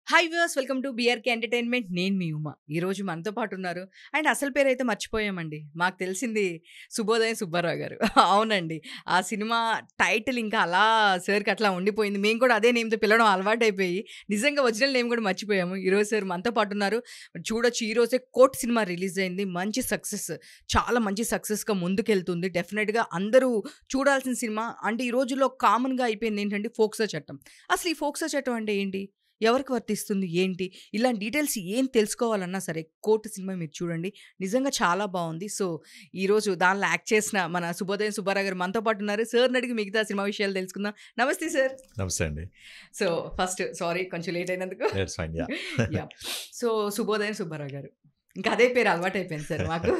Hi viewers, welcome to BRK entertainment. నేను మీ ఉమా. ఈరోజు మనతో పాటు ఉన్నారు. అండ్ అసలు పేరైతే మర్చిపోయామండి. మాకు తెలిసింది శుభోదయం సుబ్బారావు గారు. అవునండి. ఆ సినిమా టైటిల్ ఇంకా అలా సార్‌కి అట్లా ఉండిపోయింది. మేము కూడా అదే నేమ్‌తో పిలవడం అలవాటైపోయి నిజంగా ఒరిజినల్ నేమ్ కూడా మర్చిపోయాము. ఈరోజు సార్ మనతో పాటు ఉన్నారు. చూడొచ్చు, ఈరోజే 'కోర్ట్' సినిమా రిలీజ్ అయింది. మంచి సక్సెస్. చాలా మంచి సక్సెస్‌గా ముందుకెళ్తుంది. డెఫినిట్‌గా అందరూ చూడాల్సిన సినిమా. అంటే ఈ రోజుల్లో కామన్‌గా అయిపోయింది ఏంటంటే ఫోక్సో చట్టం. అసలు ఈ ఫోక్సో చట్టం అంటే ఏంటి? ఎవరికి వర్తిస్తుంది? ఏంటి? ఇలాంటి డీటెయిల్స్ ఏం తెలుసుకోవాలన్నా సరే 'కోర్ట్' సినిమా మీరు చూడండి. నిజంగా చాలా బావుంది. సో, ఈరోజు దానిలో యాక్ట్ చేసిన మన శుభోదయం సుబ్బారావు గారు మనతో పాటు ఉన్నారు. సార్‌ని అడిగి మిగతా సినిమా విషయాలు తెలుసుకుందాం. నమస్తే సార్. నమస్తే అండి. సో, ఫస్ట్ సారీ కొంచెం లేట్ అయినందుకు. It's fine. Yeah! Yeah! So, శుభోదయం సుబ్బారావు గారు. ఇంకా అదే పేరు అలవాటైపోయింది సార్ మాకు.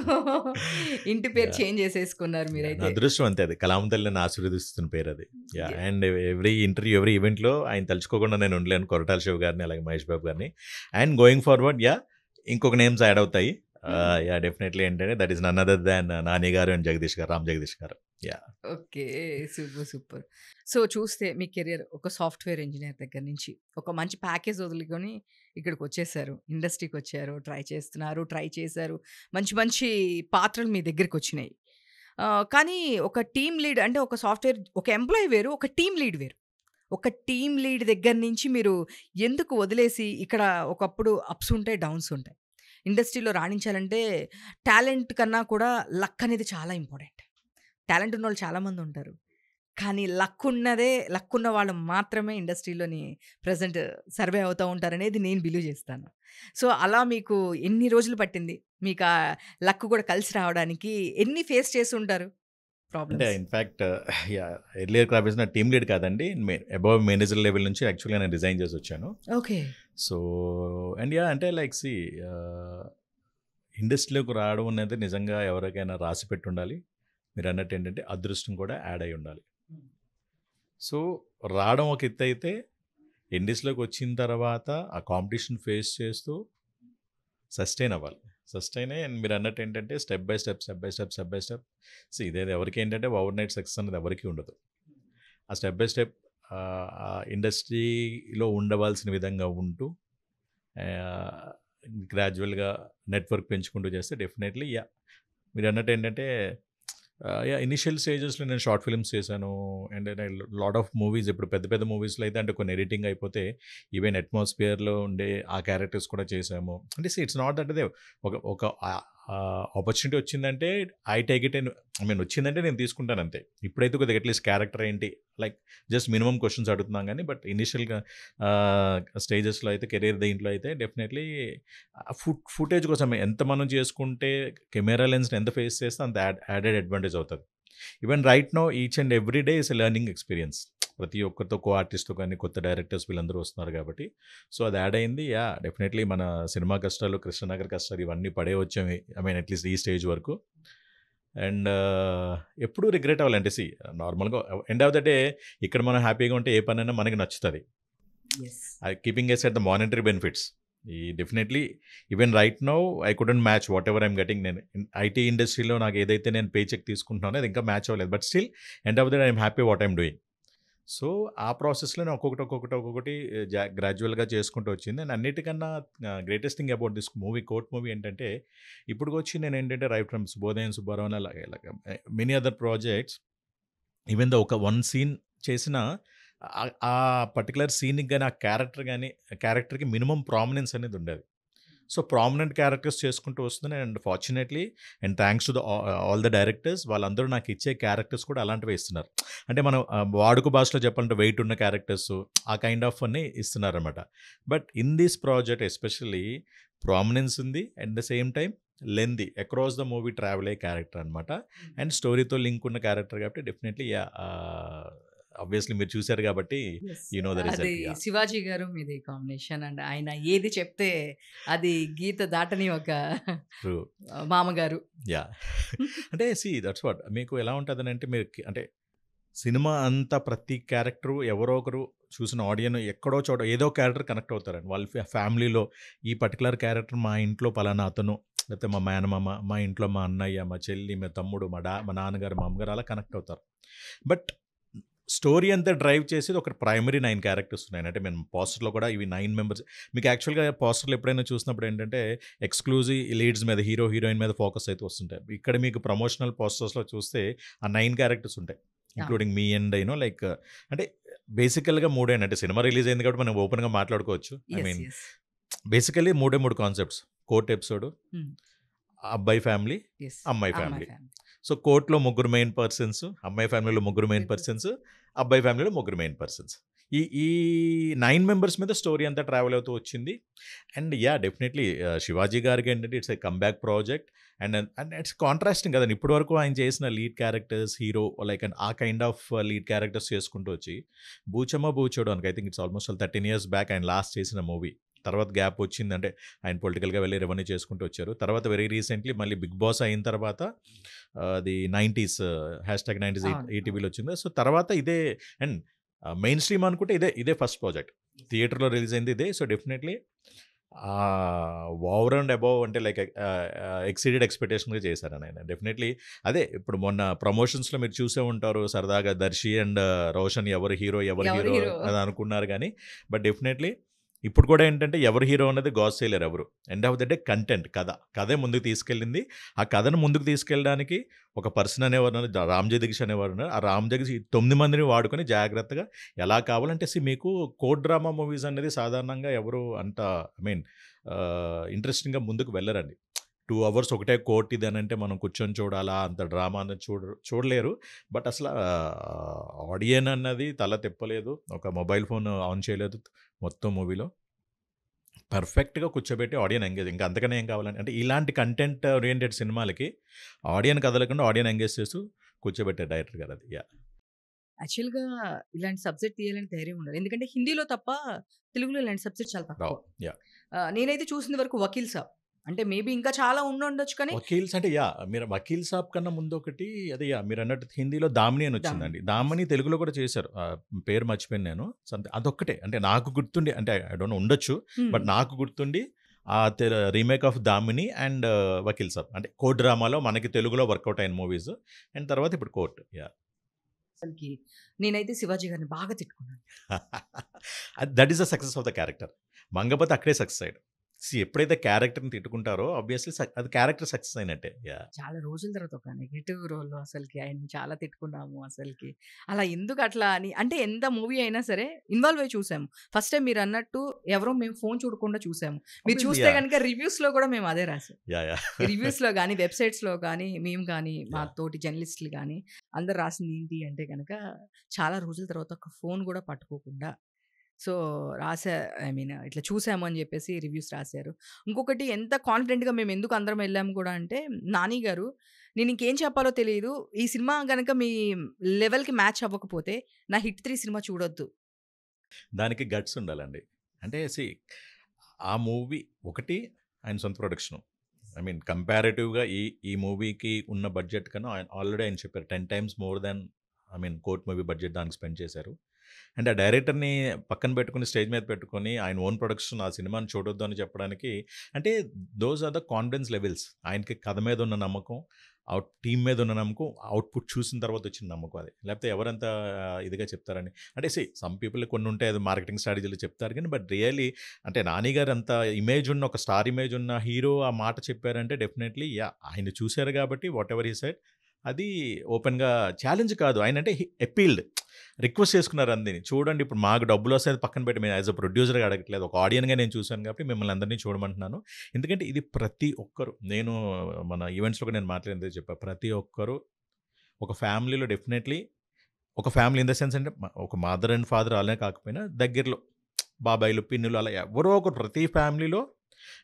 ఇంటి పేరు యాహ్! చేంజ్ చేసేసుకున్నారు నా మీరైతే. అదృష్టం అంతే అది. కలాం తల్లి నన్ను ఆశీర్వదిస్తున్న పేరది. Yeah! Yeah! And every interview, every ఈవెంట్‌లో ఆయన తలుచుకోకుండా నేను ఉండలేను. కొరటాల శివ గారిని, అలాగే మహేష్ బాబు గారిని. అండ్ గోయింగ్ ఫార్వర్డ్ ఇంకొక నేమ్స్ యాడ్ అవుతాయి. డెఫినెట్‌లీ ఏంటంటే that is none other than Nani గారు అండ్ జగదీష్ గారు, రామ్ జగదీష్ గారు. Yeah! Okay. Super. Super. So, చూస్తే మీ కెరియర్ ఒక సాఫ్ట్‌వేర్ ఇంజినీర్ దగ్గర నుంచి ఒక మంచి ప్యాకేజ్ వదులుకొని ఇక్కడికొచ్చేసారు. ఇండస్ట్రీకొచ్చారు. ట్రై చేశారు. మంచి మంచి పాత్రలు మీ దగ్గరికొచ్చినాయి. కానీ ఒక టీమ్ లీడ్ అంటే ఒక సాఫ్ట్‌వేర్ ఒక ఎంప్లాయీ వేరు. ఒక టీమ్ లీడ్ వేరు. ఒక టీమ్ లీడ్ దగ్గర నుంచి మీరు ఎందుకు వదిలేసి ఇక్కడ ఒకప్పుడు అప్స్ ఉంటాయి, డౌన్స్ ఉంటాయి. ఇండస్ట్రీలో రాణించాలంటే టాలెంట్ కన్నా కూడా లక్ అనేది చాలా ఇంపార్టెంట్. టాలెంట్ ఉన్నోళ్ళు చాలామందుంటారు. కానీ లక్ ఉన్న వాళ్ళు మాత్రమే ఇండస్ట్రీలోని ప్రెజెంట్ సర్వే అవుతా ఉంటారనేది నేను బిలీవ్ చేస్తాను. సో, అలా మీకు ఎన్ని రోజులు పట్టింది? మీకా లక్ కూడా కలిసి రావడానికి ఎన్ని ఫేస్ చేసుంటారు అంటే ప్రాబ్లమ్స్? ఇన్‌ఫాక్ట్ ఎర్లియర్ క్రాబీస్ నా టీమ్ లీడ్ కాదండి. అబోవ్ మేనేజర్ లెవెల్ నుంచి యాక్చువల్‌గా నేను రిజైన్ చేసొచ్చాను. ఓకే. సో, అండ్ అంటే లైక్ ఇండస్ట్రీలోకి రావడం అనేది నిజంగా ఎవరికైనా రాసి పెట్టుండాలి. మీరన్నట్టు ఏంటంటే అదృష్టం కూడా యాడ్ అయ్యి ఉండాలి. సో, రావడం ఒక ఎత్తయితే ఇండస్ట్రీలోకి వచ్చిన తర్వాత ఆ కాంపిటీషన్ ఫేస్ చేస్తూ సస్టైన్ అవ్వాలి. సస్టైన్ అయ్యి అండ్ మీరన్నట్టు ఏంటంటే స్టెప్ బై స్టెప్ ఇదేది ఎవరికి ఏంటంటే ఓవర్ నైట్ సక్సెస్ అనేది ఎవరికీ ఉండదు. ఆ స్టెప్ బై స్టెప్ ఇండస్ట్రీలో ఉండవలసిన విధంగా ఉంటూ గ్రాడ్యువల్‌గా నెట్వర్క్ పెంచుకుంటూ చేస్తే డెఫినెట్‌లీ మీరన్నట్టు ఏంటంటే ఇనిషియల్ స్టేజెస్‌లో నేను షార్ట్ ఫిల్మ్స్ చేశాను. అండ్ లాట్ ఆఫ్ మూవీస్ ఇప్పుడు పెద్ద పెద్ద మూవీస్‌లో అయితే అంటే కొన్ని ఎడిటింగ్ అయిపోతే ఈవెన్ అట్మాస్ఫియర్‌లో ఉండే ఆ క్యారెక్టర్స్ కూడా చేశాము. అంటే ఇట్స్ నాట్ దట్ అదే ఒక ఒక ఆపర్చునిటీ వచ్చిందంటే I take it and I mean వచ్చిందంటే నేను తీసుకుంటాను అంతే. ఇప్పుడైతే కొద్దిగా అట్లీస్ట్ క్యారెక్టర్ ఏంటి లైక్ జస్ట్ మినిమమ్ క్వశ్చన్స్ అడుగుతున్నాం కానీ బట్ ఇనిషియల్‌గా స్టేజెస్‌లో అయితే కెరీర్ దీంట్లో అయితే డెఫినెట్లీ ఫుటేజ్ కోసం ఎంత మనం చేసుకుంటే కెమెరా లెన్స్‌ని ఎంత ఫేస్ చేస్తే అంత యాడెడ్ అడ్వాంటేజ్ అవుతది. Even right now each and every day is a learning experience. ప్రతి ఒక్కరితో ఆర్టిస్ట్‌తో కానీ కొత్త డైరెక్టర్స్ వీళ్ళందరూ వస్తున్నారు కాబట్టి. సో, అది యాడ్ అయింది. డెఫినెట్లీ మన సినిమా కష్టాలు, కృష్ణనగర్ కష్టాలు ఇవన్నీ పడే వచ్చాము. ఐ మీన్ అట్లీస్ట్ ఈ స్టేజ్ వరకు. అండ్ ఎప్పుడూ రిగ్రెట్ అవ్వాలంటే నార్మల్‌గా ఎండ్ ఆఫ్ ద డే ఇక్కడ మనం హ్యాపీగా ఉంటే ఏ పనైనా మనకి నచ్చుతది. Yes. Keeping aside the monetary benefits definitely even right now I couldn't match what ever I'm getting. నేను ఐటీ ఇండస్ట్రీలో నాకు ఏదైతే నేను పే చెక్ తీసుకుంటున్నానో అది ఇంకా మ్యాచ్ అవ్వలేదు. But still end of the day I'm happy what I'm doing. So, ఆ ప్రాసెస్‌లోనే ఒక్కొక్కటి గ్రాడ్యువల్‌గా చేసుకుంటూ వచ్చింది. అండ్ అన్నిటికన్నా greatest thing about this movie 'court' movie ఏంటంటే ఇప్పటికొచ్చి నేనేంటంటే రైట్ ఫ్రమ్ శుభోదయం సుబ్బారావు అలాగే many other projects even though ఒక వన్ సీన్ చేసిన ఆ పర్టికులర్ సీన్‌కి గాని, ఆ క్యారెక్టర్‌కి మినిమమ్ ప్రామినెన్స్ అనేది ఉండేది. సో, ప్రామినెంట్ క్యారెక్టర్స్ చేసుకుంటూ వస్తున్నాను. And fortunately and thanks to all the directors వాళ్ళందరూ నాకు ఇచ్చే క్యారెక్టర్స్ కూడా అలాంటివే ఇస్తున్నారు. అంటే మనం వాడుక భాషలో చెప్పాలంటే వెయిట్ ఉన్న క్యారెక్టర్స్ ఆ కైండ్ ఆఫ్ అన్నీ ఇస్తున్నారనమాట. But in this project especially prominence ఉంది. At the same time lengthy across the movie travel అయ్యే క్యారెక్టర్ అనమాట. అండ్ స్టోరీతో లింక్ ఉన్న క్యారెక్టర్ కాబట్టి డెఫినెట్లీ ఆబ్వియస్లీ మీరు చూసారు కాబట్టి యెస్. యూ నో ద అది రిజల్ట్. శివాజీ గారు మీది కాంబినేషన్. అండ్ ఆయన ఏది చెప్తే అది గీత దాటని ఒక ట్రూ. మామగారు. యాహ్! అంటే దట్స్ వాట్ మీకు ఎలా ఉంటదనంటే మీరు అంటే సినిమా అంతా ప్రతి క్యారెక్టరు ఎవరో ఒకరు చూసిన ఆడియన్ ఎక్కడో చోట ఏదో క్యారెక్టర్ కనెక్ట్ అవుతారండి. వాళ్ళ ఫ్యామిలీలో ఈ పర్టికులర్ క్యారెక్టర్ మా ఇంట్లో పలానా అతను, లేకపోతే మా మేనమామ, మా ఇంట్లో మా అన్నయ్య, మా చెల్లి, మా తమ్ముడు, మా నాన్నగారు, మా అమ్మగారు అలా కనెక్ట్ అవుతారు. బట్ స్టోరీ అంతా డ్రైవ్ చేసేది ఒక ప్రైమరీ 9 క్యారెక్టర్స్ ఉన్నాయి. అంటే మేము పోస్టర్‌లో కూడా ఇవి 9 మెంబర్స్ మీకు యాక్చువల్‌గా పోస్టర్‌లు ఎప్పుడైనా చూసినప్పుడు ఏంటంటే ఎక్స్‌క్లూజివ్ లీడ్స్ మీద హీరో, హీరోయిన్ మీద ఫోకస్ అయితే వస్తుంటాయి. ఇక్కడ మీకు ప్రమోషనల్ పోస్టర్స్‌లో చూస్తే ఆ 9 క్యారెక్టర్స్ ఉంటాయి. అవును. ఇంక్లూడింగ్ మీ అండ్ లైక్ అంటే బేసికల్‌గా మూడేనండి. అంటే సినిమా రిలీజ్ అయింది కాబట్టి మనం ఓపెన్‌గా మాట్లాడుకోవచ్చు. I yes. Mean yes. Basically 3 concepts. Court episode, హ్మ్. అబ్బాయి ఫ్యామిలీ, యెస్. అమ్మాయి అమ్మాయి ఫ్యామిలీ. ఫ్యామిలీ. సో, కోర్ట్‌లో ముగ్గురు మెయిన్ పర్సన్స్, అమ్మాయి ఫ్యామిలీలో ముగ్గురు మెయిన్ మెయిన్ పర్సన్స్, పర్సన్స్. అబ్బాయి ఫ్యామిలీలో ముగ్గురు మెయిన్ పర్సన్స్. ఈ ఈ 9 మెంబర్స్ మీద స్టోరీ అంతా ట్రావెల్ అవుతూ వచ్చింది. And yeah! డెఫినెట్లీ శివాజీ గారికి ఏంటంటే it's a comeback project. And it's contrasting కదండీ. ఇప్పటి వరకు ఆయన చేసిన లీడ్ క్యారెక్టర్స్, హీరో లైక్ ఆ కైండ్ ఆఫ్ లీడ్ క్యారెక్టర్స్ చేసుకుంటూ వచ్చి, Boochamma Boochodu I think it's almost 13 years back ఆయన లాస్ట్ చేసిన మూవీ. తర్వాత గ్యాప్ వచ్చిందంటే ఆయన పొలిటికల్‌గా వెళ్ళి రెవెన్యూ చేసుకుంటూ వచ్చారు. తర్వాత వెరీ రీసెంట్‌లీ మళ్ళీ 'బిగ్ బాస్' అయిన తర్వాత అది 90స్ #90s అవును. అవును. ఈటీవీలో వచ్చింది. సో, తర్వాత ఇదే అండ్ మెయిన్ స్ట్రీమ్ అనుకుంటే ఇదే ఫస్ట్ ప్రాజెక్ట్. థియేటర్‌లో రిలీజ్ అయింది ఇదే. So, definitely over and above అంటే లైక్ ఎక్సీడెడ్ ఎక్స్‌పెక్టేషన్‌గా చేశారని ఆయన. డెఫినెట్‌లీ అదే ఇప్పుడు మొన్న ప్రమోషన్స్‌లో మీరు చూసే ఉంటారు సరదాగా 'దర్శి' అండ్ 'రోషన్' ఎవరు హీరో, ఎవరు ఎవరు హీరో హీరో? అని అనుకున్నారు గానీ, బట్ డెఫినెట్‌లీ ఇప్పుడు కూడా ఏంటంటే ఎవరు హీరో అన్నది గాస్ చేయలేరు ఎవరు. End of the day content కథే ముందుకు తీసుకెళ్ళింది. ఆ కథను ముందుకు తీసుకెళ్ళడానికి ఒక పర్సన్ అనేవారు 'రామ్ జగదీష్' అనేవారు ఉన్నారు. ఆ 'రామ్ జగదీష్' ఈ 9 మందిని వాడుకొని జాగ్రత్తగా ఎలా కావాలంటే మీకు కోర్ట్ డ్రామా మూవీస్ అనేది సాధారణంగా ఎవరు అంత ఐ మీన్ ఇంట్రెస్టింగ్‌గా ముందుకు వెళ్ళరండి. 2 అవర్స్ ఒకటే కోర్ట్ ఇదనంటే మనం కూర్చొని చూడాలా? అంత డ్రామా అనేది చూడలేరు. బట్ అసల ఆడియన్ అన్నది తల తిప్పలేదు. ఒక మొబైల్ ఫోన్ ఆన్ చేయలేదు మొత్తం మూవీలో. పర్ఫెక్ట్‌గా కూర్చోబెట్టి ఆడియన్ ఎంగేజ్ ఇంకా అంతకన్నా ఏం కావాలండి. అంటే ఇలాంటి కంటెంట్ ఓరియెంటెడ్ సినిమాలకి ఆడియన్ కదలకుండా ఆడియన్ ఎంగేజ్ చేస్తూ కూర్చోబెట్టారు డైరెక్టర్ గారు అది. యాహ్! యాక్చువల్‌గా ఇలాంటి సబ్జెక్ట్ తీయాలని ధైర్యం ఉండాలి. ఎందుకంటే హిందీలో తప్ప తెలుగులో ఇలాంటి సబ్జెక్ట్ చాలా తక్కువ. రావ్. యాహ్! నేనైతే చూసిన వరకు 'వకీల్ సాబ్' అంటే మేబీ ఇంకా చాలా ఉండుండొచ్చు కానీ 'వకీల్స్' అంటే మీరు 'వకీల్ సాబ్' కన్నా ముందొకటి అదే మీరన్నట్టు హిందీలో 'దామిని' అని వచ్చిందండి. 'దామిని' తెలుగులో కూడా చేశారు. పేరు మర్చిపోయాను నేను. అదొక్కటే అంటే నాకు గుర్తుండి అంటే ఐ డోంట్ నో ఉండొచ్చు. హ్మ్. బట్ నాకు గుర్తుండి remake of 'Damini' and 'Vakeel Saab' అంటే కోర్ట్ డ్రామాలో మనకి తెలుగులో వర్కౌట్ అయిన మూవీస్. అండ్ తర్వాత ఇప్పుడు కోర్ట్. యాహ్! అసలకి నేనైతే 'శివాజీ' గారిని బాగా తిట్టుకున్నాను. That is the success of the character. Mangapathi అక్కడే సక్సెస్ అయ్యాడు. ఎప్పుడైతే క్యారెక్టర్‌ని తిట్టుకుంటారో ఆబ్వియస్లీ అది క్యారెక్టర్ సక్సెస్ అయినట్టే. యాహ్! చాలా రోజుల తర్వాత ఒక నెగెటివ్ రోల్‌లో అసలకి ఆయన్ని చాలా తిట్టుకున్నాము అసలకి. అలా ఎందుకు అట్లా అని అంటే ఎంత మూవీ అయినా సరే ఇన్వాల్వ్ అయ్యి చూసాము. ఫస్ట్ టైమ్ మీరన్నట్టు ఎవరో మేము ఫోన్ చూడకుండా చూసాము. మీరు ఆబ్వియస్లీ చూస్తే యాహ్! గనుక రివ్యూస్‌లో కూడా మేము అదే రాసాం. యాహ్! రివ్యూస్‌లో గాని, వెబ్‌సైట్స్‌లో గాని, మేము గాని, మా యాహ్! తోటి జర్నలిస్టులు గాని అందరూ రాసింది ఏంటి అంటే గనక చాలా రోజుల తర్వాత ఒక ఫోన్ కూడా పట్టుకోకుండా సో, ఐ మీన్ ఇట్లా చూసాము అని జెప్పేసి రివ్యూస్ రాసారు. ఇంకొకటి ఎంత కాన్ఫిడెంట్‌గా మేము ఎందుకు అందరం ఎళ్ళాము కూడా అంటే, నాని గారు నేనింకేం చెప్పాలో తెలీదు. ఈ సినిమా గనక మీ లెవెల్‌కి మ్యాచ్ అవ్వకపోతే నా 'హిట్ 3' సినిమా చూడొద్దు. దానికి గట్స్ ఉండాలండి. అంటే ఆ మూవీ ఒకటి ఆయన సొంత ప్రొడక్షను. ఐ మీన్ కంపారేటివ్‌గా ఈ మూవీకి ఉన్న బడ్జెట్ కన్నా ఆల్రెడీ ఆయన చెప్పారు 10 times more than I mean court movie budget దానికి స్పెండ్ చేశారు. అండ్ ఆ డైరెక్టర్‌ని పక్కన పెట్టుకొని స్టేజ్ మీద పెట్టుకొని ఆయన ఓన్ ప్రొడక్షన్ ఆ సినిమాని చూడొద్దు అని చెప్పడానికి అంటే those are the confidence levels. ఆయనకి కథ మీద ఉన్న నమ్మకం, టీమ్ మీద ఉన్న నమ్మకం, అవుట్‌పుట్ చూసిన తర్వాత వచ్చిన నమ్మకం అది. లేకపోతే ఎవరంత ఇదిగా చెప్తారండి. అంటే సమ్ పీపుల్ కొన్ని ఉంటాయి అది మార్కెటింగ్ స్ట్రాటజీలు చెప్తారు కానీ బట్ రియల్లీ అంటే 'నాని' గారు అంత ఇమేజ్ ఉన్న ఒక స్టార్ ఇమేజ్ ఉన్న హీరో ఆ మాట చెప్పారంటే డెఫినెట్‌లీ యాహ్! ఆయన చూసారు కాబట్టి వాట్ ఎవర్ హి సెడ్ అది ఓపెన్‌గా ఛాలెంజ్ కాదు. ఆయనంటే అపీల్డ్. రిక్వెస్ట్ చేసుకున్నారు అందరిని. చూడండి ఇప్పుడు మాకు డబ్బులొస్తాయి అది పక్కన పెట్టి మేము యాస్ ఎ ప్రొడ్యూసర్‌గా అడగట్లేదు. ఒక ఆడియన్‌గా నేను చూసాను కాబట్టి మిమ్మల్ని అందరిని చూడమంటున్నాను. ఎందుకంటే ఇది ప్రతి ఒక్కరు నేను మన ఈవెంట్స్‌లో కూడా నేను మాట్లాడిందే చెప్పా. ప్రతి ఒక్కరు ఒక ఫ్యామిలీలో డెఫినెట్‌లీ ఒక ఫ్యామిలీ ఇన్ ద సెన్స్ అంటే ఒక మదర్ అండ్ ఫాదర్ అలానే కాకపోయినా దగ్గరలో బాబాయిలు, పిన్నులు అలా ఎవరో ఒకరు ప్రతి ఫ్యామిలీలో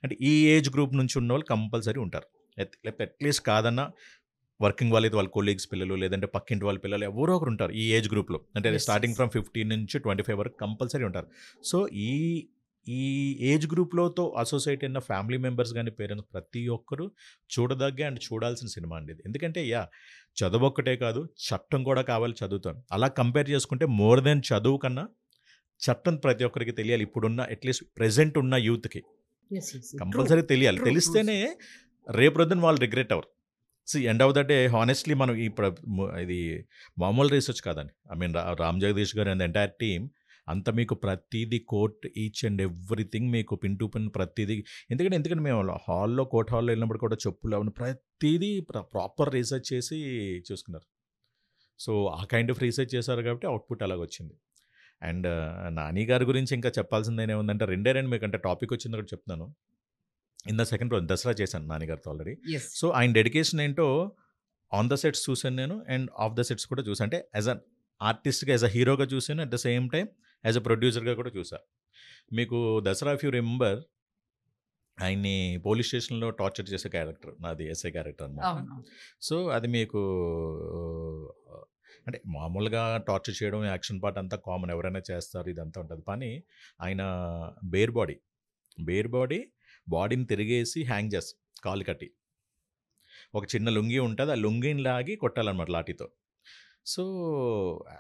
అంటే ఈ ఏజ్ గ్రూప్ నుంచి ఉన్నోళ్ళు కంపల్సరీ ఉంటారు. లేకపోతే అట్‌లీస్ట్ కాదన్నా వర్కింగ్ వాళ్ళైతే వాళ్ళ కొలీగ్స్ పిల్లలు, లేదంటే పక్కింటి వాళ్ళ పిల్లలు ఎవరో ఒకరు ఉంటారు ఈ ఏజ్ గ్రూప్‌లో. అంటే యెస్. Starting yes. ఫ్రమ్ 15 నుంచి 25 వరకు కంపల్సరీ ఉంటారు. సో, ఈ ఈ ఏజ్ గ్రూప్‌లోతో అసోసియేట్ అయిన ఫ్యామిలీ మెంబర్స్ గాని, పేరెంట్స్ ప్రతి ఒక్కరు చూడదగ్గ అండ్ చూడాల్సిన సినిమా అండి ఇది. ఎందుకంటే చదువొక్కటే కాదు, చట్టం కూడా కావాలి చదువుతోని. అలా కంపేర్ చేసుకుంటే మోర్ దెన్ చదువు కన్నా చట్టం ప్రతి ఒక్కరికి తెలియాలి. ఇప్పుడున్న అట్‌లీస్ట్ ప్రెజెంట్ ఉన్న యూత్‌కి యెస్. యెస్. ట్రూ. కంపల్సరీ తెలియాలి. ట్రూ. ట్రూ. తెలిస్తేనే రేపొద్దున వాళ్ళు రిగ్రెట్ అవ్వరు. End of the day honestly మనం ఇప్పుడు ఇది మామూలు రీసెర్చ్ కాదండి. ఐ మీన్ రామ్ జగదీష్ గారు అండ్ ఎంటైర్ టీమ్ అంత మీకు ప్రతిదీ కోట్ ఈచ్ అండ్ ఎవ్రీథింగ్ మీకు పిన్ టు పిన్ ప్రతిదీ. ఎందుకంటే మేము హాల్లో కోర్ట్ హాల్లో వెళ్ళినప్పుడు కూడా చెప్పులు అవన్నీ ప్రతిదీ ప్రాపర్ రీసెర్చ్ చేసి చూసుకున్నారు. సో ఆ కైండ్ ఆఫ్ రీసెర్చ్ చేశారు కాబట్టి అవుట్పుట్ అలాగొచ్చింది. అండ్ నాని గారి గురించి ఇంకా చెప్పాల్సింది ఏముందంటే రెండే మీకు అంటే టాపిక్ వచ్చింది కూడా చెప్తున్నాను. ఇన్ ద సెకండ్ రోజు దసరా చేశాను నానిగారితో ఆల్రెడీ. ఎస్. సో ఆయన డెడికేషన్ ఏంటో ఆన్ ద సెట్స్ చూశాను నేను అండ్ ఆఫ్ ద సెట్స్ కూడా చూసాను. అంటే యాజ్ అన్ ఆర్టిస్ట్గా యాజ్ అ హీరోగా చూసాను, at the same time as a ప్రొడ్యూసర్గా కూడా చూసాను. మీకు దసరా ఇఫ్ యూ రిమెంబర్ ఆయన్ని పోలీస్ స్టేషన్లో టార్చర్ చేసే క్యారెక్టర్ నాది ఎస్ఐ క్యారెక్టర్ అనమాట. అవును. సో అది మీకు అంటే మామూలుగా టార్చర్ చేయడం యాక్షన్ పార్ట్ అంతా కామన్, ఎవరైనా చేస్తారు, ఇదంతా ఉంటుంది. కానీ ఆయన బేర్ బాడీని తిరిగేసి హ్యాంగ్ చేస్తారు కాలు కట్టి. ఒక చిన్న లుంగీ ఉంటుంది, ఆ లుంగీని లాగి కొట్టాలన్నమాట లాఠీతో. సో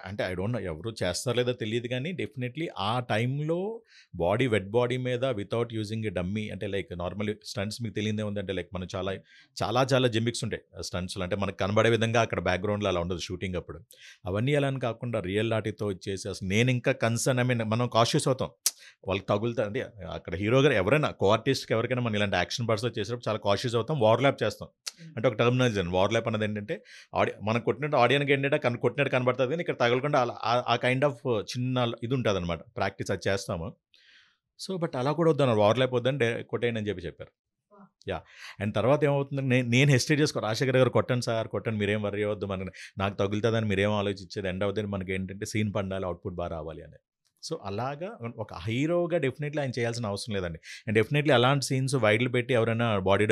అంటే ఐ డోంట్ నో ఎవరు చేస్తారో లేదో తెలియదు, కానీ డెఫినెట్లీ ఆ టైంలో వెట్ బాడీ మీద వితౌట్ యూజింగ్ ఎ డమ్మీ, అంటే లైక్ నార్మల్ స్టంట్స్ మీకు తెలియదే ఉందంటే లైక్ మనం చాలా చాలా చాలా జిమ్మిక్స్ ఉంటాయి స్టంట్స్లో, అంటే మనకు కనబడే విధంగా అక్కడ బ్యాక్గ్రౌండ్లో అలా ఉండదు షూటింగ్ అప్పుడు. అవన్నీ అలా అని కాకుండా రియల్ లాఠీతో ఇచ్చేసి అసలు నేను ఇంకా కన్సర్న్, ఐ మీన్ మనం కాషియస్ అవుతాం వాళ్ళకి తగులుతా అంటే అక్కడ హీరో గారు ఎవరైనా కో ఆర్టిస్ట్కి ఎవరికైనా మనం ఇలాంటి యాక్షన్ పార్ట్స్లో చేసేటప్పుడు చాలా కాషియస్ అవుతాం, వార్లాప్ చేస్తాం. అంటే ఒక టర్మినాలజీ వార్లాప్ అన్నది ఏంటంటే మనం కొట్టినట్టు ఆడియన్కి ఏంటంటే కొట్టినట్టు కనబడుతుంది, కానీ ఇక్కడ తగలకుండా అలా ఆ కైండ్ ఆఫ్ చిన్న ఇది ఉంటుంది అనమాట, ప్రాక్టీస్ అది చేస్తాము. సో బట్ అలా కూడా వద్దన్నారు, వార్లాప్ వద్దని కొట్టేయండి అని చెప్పారు. యా. అండ్ తర్వాత ఏమవుతుంది, నేను హెస్టేట్ చేసుకో, రాజశేఖర్ గారు కొట్టండి సార్ కొట్టండి, మీరేం వర్రీ అవ్వద్దు, మనకి నాకు తగులుతుందని మీరేం ఆలోచించేది, ఎండ్ అవుతుంది మనకి ఏంటంటే సీన్ పండాలి, అవుట్పుట్ బాగా రావాలి అని. సో అలాగా ఒక హీరోగా డెఫినెట్లీ ఆయన చేయాల్సిన అవసరం లేదండి. అండ్ డెఫినెట్లీ అలాంటి సీన్స్ వైడ్లు పెట్టి ఎవరైనా బాడీ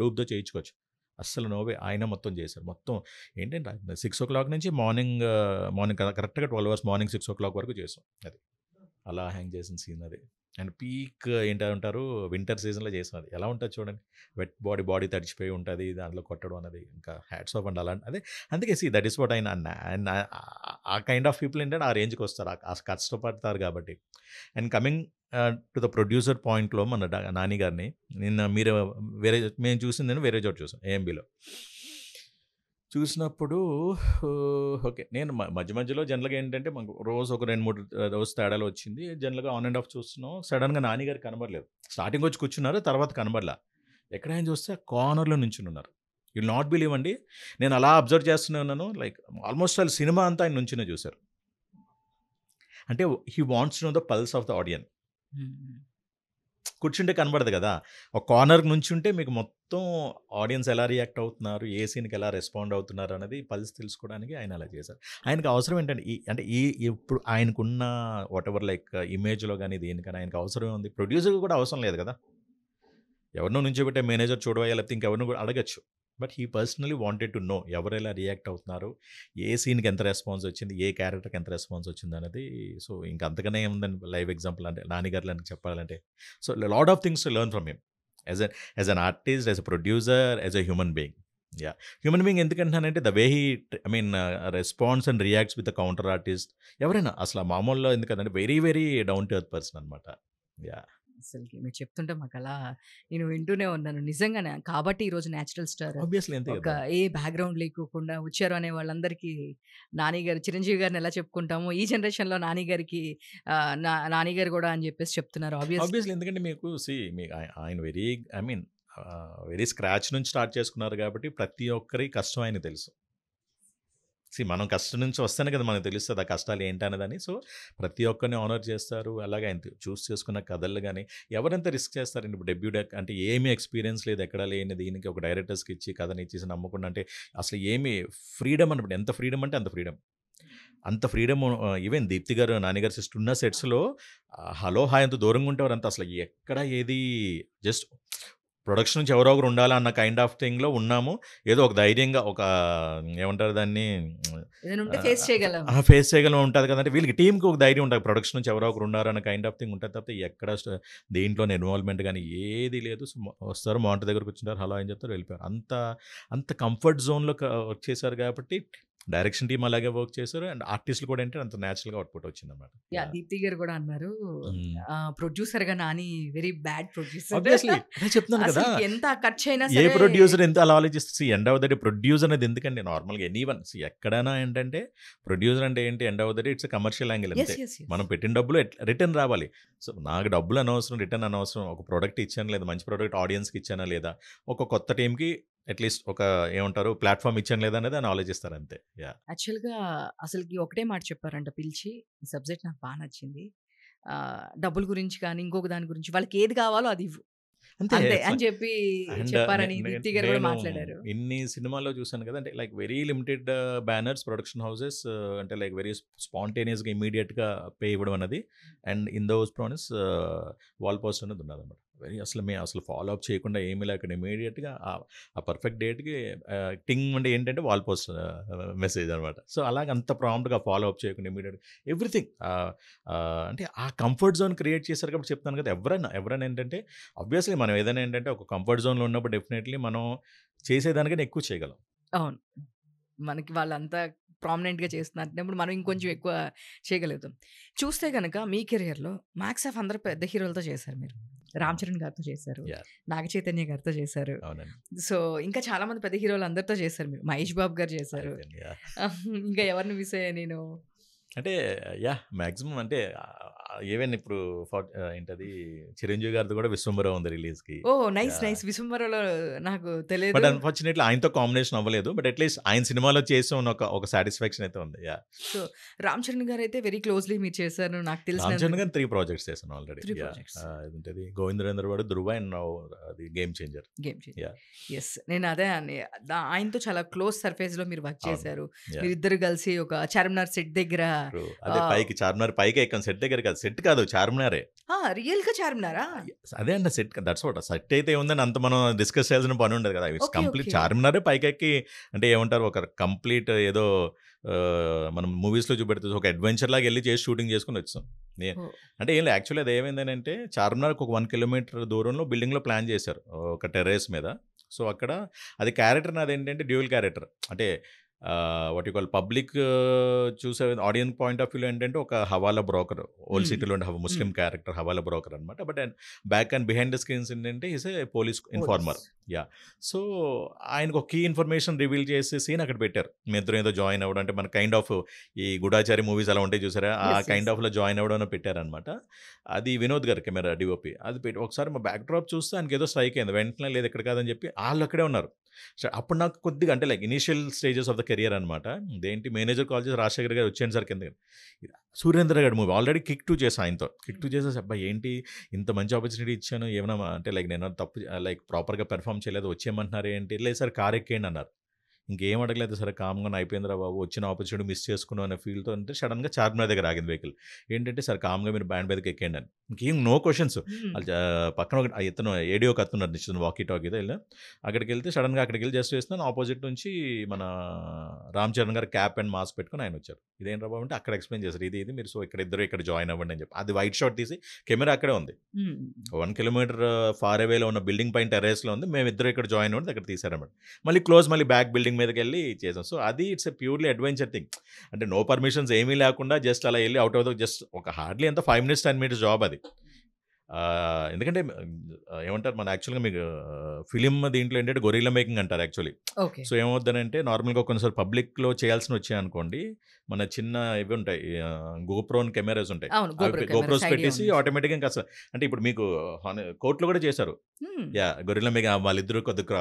డూబ్తో చేయించుకోవచ్చు, అస్సలు నోవే. ఆయన మొత్తం చేశారు. మొత్తం ఏంటంటే 6 నుంచి మార్నింగ్ కరెక్ట్గా 12 hours, మార్నింగ్ 6 వరకు చేసాం. అది అలా హ్యాంగ్ చేసిన సీన్ అది. అండ్ పీక్ ఏంటంటారు వింటర్ సీజన్లో చేసాం. అది ఎలా ఉంటుంది చూడండి, వెట్ బాడీ తడిచిపోయి ఉంటుంది, దాంట్లో కొట్టడం అన్నది ఇంకా హ్యాట్స్ ఆఫ్ అండి. అలాంటి అదే అందుకే దట్ ఈస్ వాట్ ఆయన ఆ కైండ్ ఆఫ్ పీపుల్ ఏంటంటే ఆ రేంజ్కి వస్తారు, ఆ కష్టపడతారు కాబట్టి. And coming to the producer పాయింట్లో మన నాని గారిని నిన్న మీరు మేము చూసింది నేను వేరే చోట చూసాం, ఏఎంబీలో చూసినప్పుడు. ఓకే, నేను మధ్యలో జనరల్గా ఏంటంటే మాకు రోజు ఒక 2-3 రోజు తేడాలు వచ్చింది. జనరల్గా ఆన్ అండ్ ఆఫ్ చూస్తున్నాం, సడన్గా నానిగారు కనబడలేదు. స్టార్టింగ్ వచ్చి కూర్చున్నారు, తర్వాత కనబడలా. ఎక్కడైనా చూస్తే కార్నర్లో నుంచుని ఉన్నారు. యూ నాట్ బిలీవ్ అండి, నేను అలా అబ్జర్వ్ చేస్తూనే ఉన్నాను. లైక్ ఆల్మోస్ట్ వాళ్ళు సినిమా అంతా ఆయన నుంచునే చూశారు. అంటే he wants to know the pulse of the audience. కూర్చుంటే కనబడదు కదా, ఒక కార్నర్కి నుంచుంటే మీకు మొత్తం ఆడియన్స్ ఎలా రియాక్ట్ అవుతున్నారు, ఏ సీన్కి ఎలా రెస్పాండ్ అవుతున్నారు అనేది పల్స్ తెలుసుకోవడానికి ఆయన అలా చేశారు. ఆయనకు అవసరం ఏంటంటే అంటే ఇప్పుడు ఆయనకున్న వాట్ ఎవర్ లైక్ ఇమేజ్లో కానీ దేనికైనా ఆయనకు అవసరం ఉంది. ప్రొడ్యూసర్కి కూడా అవసరం లేదు కదా, ఎవరినో నుంచోబెట్టే మేనేజర్ చూడవా లేకపోతే ఇంకెవరినో కూడా అడగచ్చు. But he personally wanted to know ఎవరు ఎలా రియాక్ట్ అవుతున్నారు, ఏ సీన్కి ఎంత రెస్పాన్స్ వచ్చింది, ఏ క్యారెక్టర్కి ఎంత రెస్పాన్స్ వచ్చింది అనేది. సో ఇంకా అంతగానే ఏముందని లైవ్ ఎగ్జాంపుల్ అంటే నానిగారు అని చెప్పాలంటే. So lot of things to learn from him as an artist, as a producer, as a human being. Yeah, human being ఎందుకంటున్నానంటే the way he I mean response and reacts with the counter artist ఎవరైనా అసలు మామూలులో ఎందుకంటే very very down to earth person అనమాట. Yeah, అసలుకి మీరు చెప్తుంటే మాకు అలా నేను వింటూనే ఉన్నాను నిజంగానే. కాబట్టి ఈరోజు న్యాచురల్ స్టార్ ఆబ్వియస్లీ అంతే ఒక కదా. ఏ బ్యాక్గ్రౌండ్ లేకోకుండా వచ్చారు అనే వాళ్ళందరికీ నాని గారు, చిరంజీవి గారిని ఎలా చెప్పుకుంటామో ఈ జనరేషన్లో నాని గారికి నాని గారు కూడా అని చెప్పేసి చెప్తున్నారు. ఆబ్వియస్లీ ఎందుకంటే మీకు మీకు ఆయన very I mean very scratch నుంచి స్టార్ట్ చేసుకున్నారు కాబట్టి ప్రతి ఒక్కరి కష్టం ఆయన తెలుసు. మనం కష్టం నుంచి వస్తేనే కదా మనకు తెలుస్తుంది ఆ కష్టాలు ఏంటనేదని. సో ప్రతి ఒక్కరిని ఆనర్ చేస్తారు. అలాగే ఆయన చూస్ చేసుకున్న కథలు కానీ ఎవరెంత రిస్క్ చేస్తారండి. ఇప్పుడు డెబ్యూ అంటే ఏమీ ఎక్స్పీరియన్స్ లేదు, ఎక్కడ లేని దీనికి ఒక డైరెక్టర్స్కి ఇచ్చి కథని ఇచ్చేసి నమ్మకుండా, అంటే అసలు ఏమి ఫ్రీడమ్ అన్నప్పుడు ఎంత ఫ్రీడమ్ అంటే అంత ఫ్రీడమ్. ఈవెన్ దీప్తి గారు నాన్నగారు సిస్టర్ ఉన్న సెట్స్లో హలో హాయ్ అంత దూరంగా ఉంటేవారు, అంత అసలు ఎక్కడ ఏది జస్ట్ ప్రొడక్షన్ నుంచి ఎవరో ఒకరు ఉండాలా అన్న కైండ్ ఆఫ్ థింగ్లో ఉన్నాము. ఏదో ఒక ధైర్యంగా ఒక ఏమంటారు దాన్ని ఏదైనా ఉంటే ఫేస్ చేయగలం. ఫేస్ చేయగలం ఉంటుంది కదంటే వీళ్ళకి టీంకి ఒక ధైర్యం ఉంటుంది, ప్రొడక్షన్ నుంచి ఎవరో ఒకరు ఉన్నారు అన్న కైండ్ ఆఫ్ థింగ్ ఉంటుంది తప్ప ఎక్కడ దేంట్లోనే ఇన్వాల్వ్మెంట్ కానీ ఏది లేదు. సో వస్తారు మానిటర్ దగ్గరకు వచ్చినారు, హలో అని చెప్తారు, వెళ్ళిపోయారు. అంత కంఫర్ట్ జోన్లో వచ్చేసారు కాబట్టి డైరెక్షన్ టీమ్ అలాగే వర్క్ చేశారు. అండ్ ఆర్టిస్టులు కూడా ఏంటంటే అంత నేచురల్‌గా అవుట్‌పుట్ వచ్చిందనమాట. యాహ్! దీప్తి గారు కూడా అన్నారు హ్మ్. ప్రొడ్యూసర్‌గా Nani very bad producer. Obviously అదే చెప్తున్నాను కదా! అసలుకి ఎంత ఖర్చయినా ఏ సరే ప్రొడ్యూసర్ ఎంత అలా ఆలోచిస్తే end of the day producer అనేది ఎందుకండి నార్మల్‌గా ఎనీవన్ ఎక్కడైనా ఏంటంటే ప్రొడ్యూసర్ అంటే ఏంటి end of the day it's a commercial angle yes. అంతే. యెస్. యెస్. మనం పెట్టిన డబ్బులు రిటర్న్ రావాలి. సో నాకు డబ్బులు అనవసరం, రిటర్న్ అనవసరం. ఒక ప్రొడక్ట్ ఇచ్చానా లేదా, మంచి ప్రొడక్ట్ ఆడియన్స్‌కి ఇచ్చానా లేదా, ఒక కొత్త టీమ్‌కి అట్‌లీస్ట్ ఒక ఏమంటారు ప్లాట్‌ఫార్మ్ ఇచ్చానా లేదా అనేది అని ఆలోచిస్తారు అంతే. యాహ్! యాక్చువల్‌గా అసలకి ఒకటే మాట చెప్పారంట పిలిచి, "ఈ సబ్జెక్ట్ నాకు బా నచ్చింది. డబ్బుల గురించి కానీ, ఇంకొక దాని గురించి వాళ్ళకి ఏది కావాలో అది ఇవ్వు. అంతే అంతే" ఇట్స్ అని చెప్పి అండ్ చెప్పారని దీప్తి గారు కూడా నేను మాట్లాడారు. ఇన్ని సినిమాల్లో చూసాను కదా! అంటే like very limited banners, production houses అంటే లైక్ వెరీ స్పాంటేనియస్‌గా ఇమ్మీడియేట్‌గా పే ఇవ్వడం అనేది. And in those promise wall post అనేది ఉన్నదన్నమాట. వెరీ అసలు ఫాలో అప్ చేయకుండా ఏమీ లేకుండా ఇమ్మీడియేట్‌గా ఆ పర్ఫెక్ట్ డేట్‌కి టింగ్ అంటే ఏంటంటే వాల్ పోస్ట్ మెసేజ్ అనమాట. సో అలాగ అంత ప్రాంప్ట్‌గా ఫాలో అప్ చేయకుండా ఇమ్మీడియేట్‌గా ఎవ్రీథింగ్ అంటే ఆ కంఫర్ట్ జోన్ క్రియేట్ చేశారు కాబట్టి చెప్తాను కదా! ఎవరైనా ఏంటంటే ఆబ్వియస్లీ మనం ఏదైనా ఏంటంటే ఒక కంఫర్ట్ జోన్‌లో ఉన్నప్పుడు డెఫినెట్‌లీ మనం చేసేదానికన్నా ఎక్కువ చేయగలం. అవును. మనకి వాళ్ళంతా ప్రామినెంట్‌గా చేస్తున్నప్పుడు మనం ఇంకొంచెం ఎక్కువ చేయగలుగుతాం. చూస్తే గనక మీ కెరియర్‌లో మ్యాక్స్ ఆఫ్ అందరూ పెద్ద హీరోలతో చేశారు మీరు. రామ్ చరణ్ గారితో చేశారు. యాహ్! నాగ చైతన్య గారితో చేశారు. అవునండి. సో, ఇంకా చాలా మంది పెద్ద హీరోలు అందరితో చేశారు మీరు. మహేష్ బాబు గారు చేశారు. అయిపోయింది. యాహ్! ఇంకా ఎవరిని మిస్ అయ్యా నేను? అంటే యాహ్! మాక్సిమం అంటే ఈవెన్ ఇప్పుడు ఏంటది 'చిరంజీవి' గారిది కూడా 'విశ్వంబర' ఉంది రిలీజ్‌కి. ఓహ్! నైస్. యాహ్! నైస్. 'విశ్వంబరలో' నాకు తెలియదు. బట్ అన్‌ఫార్చునేట్‌లీ ఆయనతో కాంబినేషన్ అవ్వలేదు. బట్ అట్‌లీస్ట్ ఆయన సినిమాలో చేసాం ఒక సాటిస్ఫాక్షన్ అయితే ఉంది. యాహ్! సో, రామ్ చరణ్ గారైతే వెరీ క్లోజ్‌లీ మీరు చేశారు నాకు 'రామ్ చరణ్' తెలిసినందుకు. గారిని 3 ప్రాజెక్ట్స్ చేశాను ఆల్రెడీ. 3 యాహ్! ప్రాజెక్ట్స్. అదేంటది 'గోవిందరేంద్ర' 'ధృవ' అండ్ నౌ అది 'game changer.' Game changer. Yeah! Yes. నేను అదే ఆయనతో చాలా క్లోజ్ సర్ఫేస్‌లో మీరు వర్క్ అవును. చేశారు. యాహ్! మీరిద్దరు కలిసి ఒక చార్మినార్ సెట్ దగ్గర ట్రూ. అదే ఆహ్, పైకి చార్మినార్ పైకే ఎక్కాం. సెట్ దగ్గర కాదు. సెట్ కాదు చార్మినారే. రియల్‌గా చార్మినారా? అదే అండి సెట్ దట్స్ వాట్. సెట్ అయితే ఏముందని అంత మనం డిస్కస్ చేయాల్సిన పని ఉండదు కదా! It's okay. Complete okay. చార్మినారే పైకెక్కి అంటే ఏమంటారు ఒక కంప్లీట్ ఏదో మనం మూవీస్‌లో చూపెడుతూ ఒక అడ్వెంచర్ లాగా ఎళ్లి చేసి షూటింగ్ చేసుకొని వచ్చేసాం. నే ఓహ్! అంటే ఏం లేదు యాక్చువల్లీ అది ఏమైందనంటే చార్మినార్‌కి ఒక 1 కిలోమీటర్ దూరంలో బిల్డింగ్‌లో ప్లాన్ చేశారు. ఒక టెర్రస్ మీద. సో, అక్కడ అది క్యారెక్టర్ నాదేంటంటే డ్యూయల్ క్యారెక్టర్. అంటే వాట్ యూ కాల్ పబ్లిక్ చూసే ఆడియన్స్ పాయింట్ ఆఫ్ వ్యూలో ఏంటంటే ఒక హవాలా బ్రోకర్. ఓల్డ్ హ్మ్. సిటీలో ఉండే Muslim hmm. Character hawala broker అనమాట. But back and behind the screens ఏంటంటే is a police police. Informer. Yeah! So, ఆయనకు ఒక కీ ఇన్ఫర్మేషన్ రివీల్ చేసే సీన్ అక్కడ పెట్టారు. మీ ఇద్దరం ఏదో జాయిన్ అవ్వడం అంటే మన కైండ్ ఆఫ్ ఈ గూఢాచారి మూవీస్ అలా ఉంటాయి చూసారా? ఆ యెస్. యెస్. కైండ్ ఆఫ్‌లో జాయిన్ అవ్వడం అని పెట్టారనమాట. అది వినోద్ గారు కెమెరా డీఓపీ. అది పెట్టి ఒకసారి మా బ్యాక్ డ్రాప్ చూస్తే ఆయనకేదో స్ట్రైక్ అయింది. వెంటనే లేదు ఇక్కడ కాదని చెప్పి ఆళ్ళు అక్కడే ఉన్నారు. అప్పుడు నాకు కొద్దిగా అంటే like initial stages of the career అనమాట. ఇదేంటి మేనేజర్ కాల్ చేసి రాజశేఖర్ గారు వచ్చేయండి సార్ కిందకి. 'సురేంద్ర' గారి మూవీ ఆల్రెడీ 'కిక్ 2' చేశా ఆయనతో. 'కిక్ 2' చేసేసి అబ్బా! ఏంటి ఇంత మంచి ఆపర్చునిటీ ఇచ్చాను. ఏమన్నా అంటే లైక్ నేను తప్పు లైక్ ప్రాపర్‌గా పెర్ఫార్మ్ చేయలేదు వచ్చేయమంటున్నారు ఏంటి? లేదు సార్ కార్ ఎక్కేయండి అన్నారు. ఇంకేం అడగలేదు సరే కామ్‌గా అయిపోయిందిరా బాబు వచ్చిన ఆపర్చునిటీ మిస్ చేసుకున్నాం అనే ఫీల్‌తో అంటే సడెన్‌గా చార్మినార్ దగ్గర ఆగింది వెహికల్. ఏంటంటే సార్ కామ్‌గా మీరు బ్యాండ్ మీదకి ఎక్కేయండి అని. ఇంకేం నో క్వెషన్స్. హ్మ్. ఆళ్ళు పక్కన ఒక ఇతను ఏడీఓ ఒక అతనున్నాడు నిల్చొని వాకీ టాకీతో అక్కడికెళ్తే సడెన్‌గా అక్కడికెళ్ళి జస్ట్ చేస్తున్నాను ఆపోజిట్ నుంచి మన 'రామ్ చరణ్' గారు క్యాప్ అండ్ మాస్క్ పెట్టుకొని ఆయనొచ్చారు. ఇదేంట్రా బాబు అంటే అక్కడ ఎక్స్‌ప్లెయిన్ చేశారు. ఇది మీరు సో ఇక్కడ ఇద్దరు ఇక్కడ జాయిన్ అవ్వండి అని చెప్పి. అది వైట్ షాట్ తీసి కెమెరా అక్కడే ఉంది. హ్మ్. 1 కిలోమీటర్ ఫార్ అవేలో ఉన్న బిల్డింగ్ పైన టెర్రస్‌లో ఉంది. మేమిద్దరం ఇక్కడ జాయిన్ అవ్వండి అక్కడ తీశారన్నమాట. మళ్ళీ క్లోజ్ మళ్ళీ బ్యాక్ బిల్డింగ్ మీదకెళ్ళి చేసాం. సో, అది it's a purely adventure thing. అంటే నో పర్మిషన్స్ ఏమీ లేకుండా జస్ట్ అలా ఎళ్లి ఔట్ ఆఫ్ ద జస్ట్ ఒక హార్డ్‌లీ ఎంత 5 మినిట్స్, 10 మినిట్స్ జాబ్ అది. ఎందుకంటే ఏమంటారు మన యాక్చువల్‌గా మీకు ఫిల్మ్ దీంట్లో ఏంటంటే గొరిల్లా మేకింగ్ అంటారు యాక్చువల్లీ. ఓకే. సో, ఏమవుద్దనంటే నార్మల్‌గా కొన్నిసార్లు పబ్లిక్‌లో చేయాల్సినొచ్చాయనుకోండి, మన చిన్న ఇవి ఉంటాయి. గోప్రోన్ కెమెరాస్ ఉంటాయి. అవును. గోప్రో కెమెరాస్ గోప్రోస్ ఐడియా పెట్టేసి ఉంది. ఆటోమేటిక్‌గా ఇంకా అంటే ఇప్పుడు మీకు కోర్ట్‌లో కూడా చేశారు. హ్మ్. యాహ్! గొరిల్లా మేకింగ్ వాళ్ళిద్దరూ కొద్దిగా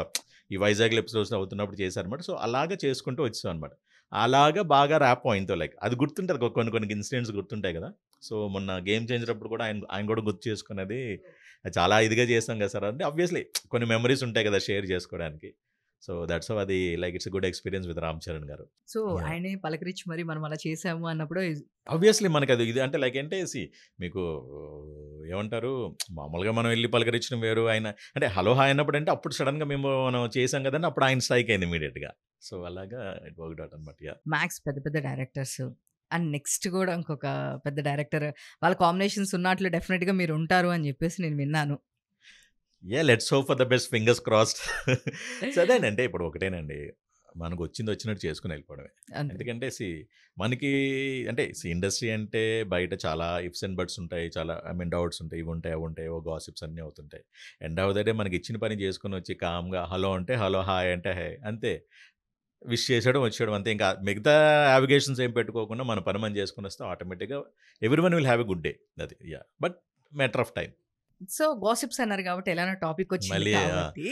ఈ వైజాగ్‌లో ఎపిసోడ్స్ అవుతున్నప్పుడు చేశారన్నమాట. సో, అలాగా చేసుకుంటూ వచ్చేసామన్నమాట. అలాగా బాగా ర్యాపో ఆయనతో లైక్ అది గుర్తుంటది. కొన్ని కొన్ని ఇన్సిడెంట్స్ గుర్తుంటాయి కదా! సో, మొన్న గేమ్ చేంజర్ అప్పుడు కూడా ఆయన ఆయన కూడా గుర్తు చేసుకున్నది చాలా ఇదిగా చేసాం కదా సార్ అంటే ఆబ్వియస్లీ కొన్ని మెమోరీస్ ఉంటాయి కదా షేర్ చేసుకోవడానికి. సో, దట్స్ హౌ అది like it's a good experience with 'Ram Charan' garu. So, yeah! ఆయనే పలకరించి మరి మనం అలా చేసాము అన్నప్పుడు ఆబ్వియస్లీ మనకది ఇది అంటే లైక్ అంటే మీకు ఏమంటారు మామూలుగా మనం వెళ్లి పలకరించడం వేరు. ఆయన అంటే హలో, హాయ్ అన్నప్పుడంటే అప్పుడు సడెన్‌గా మనం చేసాం కదండీ! అప్పుడు ఆయన స్ట్రైక్ అయింది ఇమ్మీడియేట్‌గా. సో, అలాగా ఇట్ వర్క్డ్ ఔట్ అనమాట. యాహ్! మ్యాక్స్ పెద్ద పెద్ద డైరెక్టర్స్ అండ్ నెక్స్ట్ గూడా ఇంకొక పెద్ద డైరెక్టర్ వాళ్ళ కాంబినేషన్స్ ఉన్నట్లు డెఫినిట్‌గా మీరుంటారు అని జెప్పేసి నేను విన్నాను. Let's hope for the best fingers crossed. So, అదేనంటే ఇప్పుడు ఒకటేనండి. మనకు వచ్చింది వచ్చినట్టు చేసుకుని వెళ్ళిపోవడమే. అంతే. ఎందుకంటే మనకి అంటే ఇండస్ట్రీ అంటే బయట చాలా ఇఫ్స్ అండ్ బట్స్ ఉంటాయి. చాలా డౌట్స్ ఉంటాయి. ఇవి ఉంటాయి, అవి ఉంటాయి. గాసిప్స్ అన్నీ అవుతుంటాయి. ఎండ్ ఆఫ్ ద డే మనకి ఇచ్చిన పని చేసుకొని వచ్చి కామ్‌గా హలో అంటే హలో, హాయ్ అంటే హాయ్ అంతే. విష్ చేసేయడం, వచ్చేయడం అంతే. ఇంకా మిగతా అవిగేషన్స్ ఏం పెట్టుకోకుండా మన పని మనం చేసుకొని వస్తే ఆటోమేటిక్‌గా everyone will have a good day. అది. But matter of time. So gossips అన్నారు కాబట్టి ఎలానో టాపిక్ వచ్చింది మళ్ళీ కాబట్టి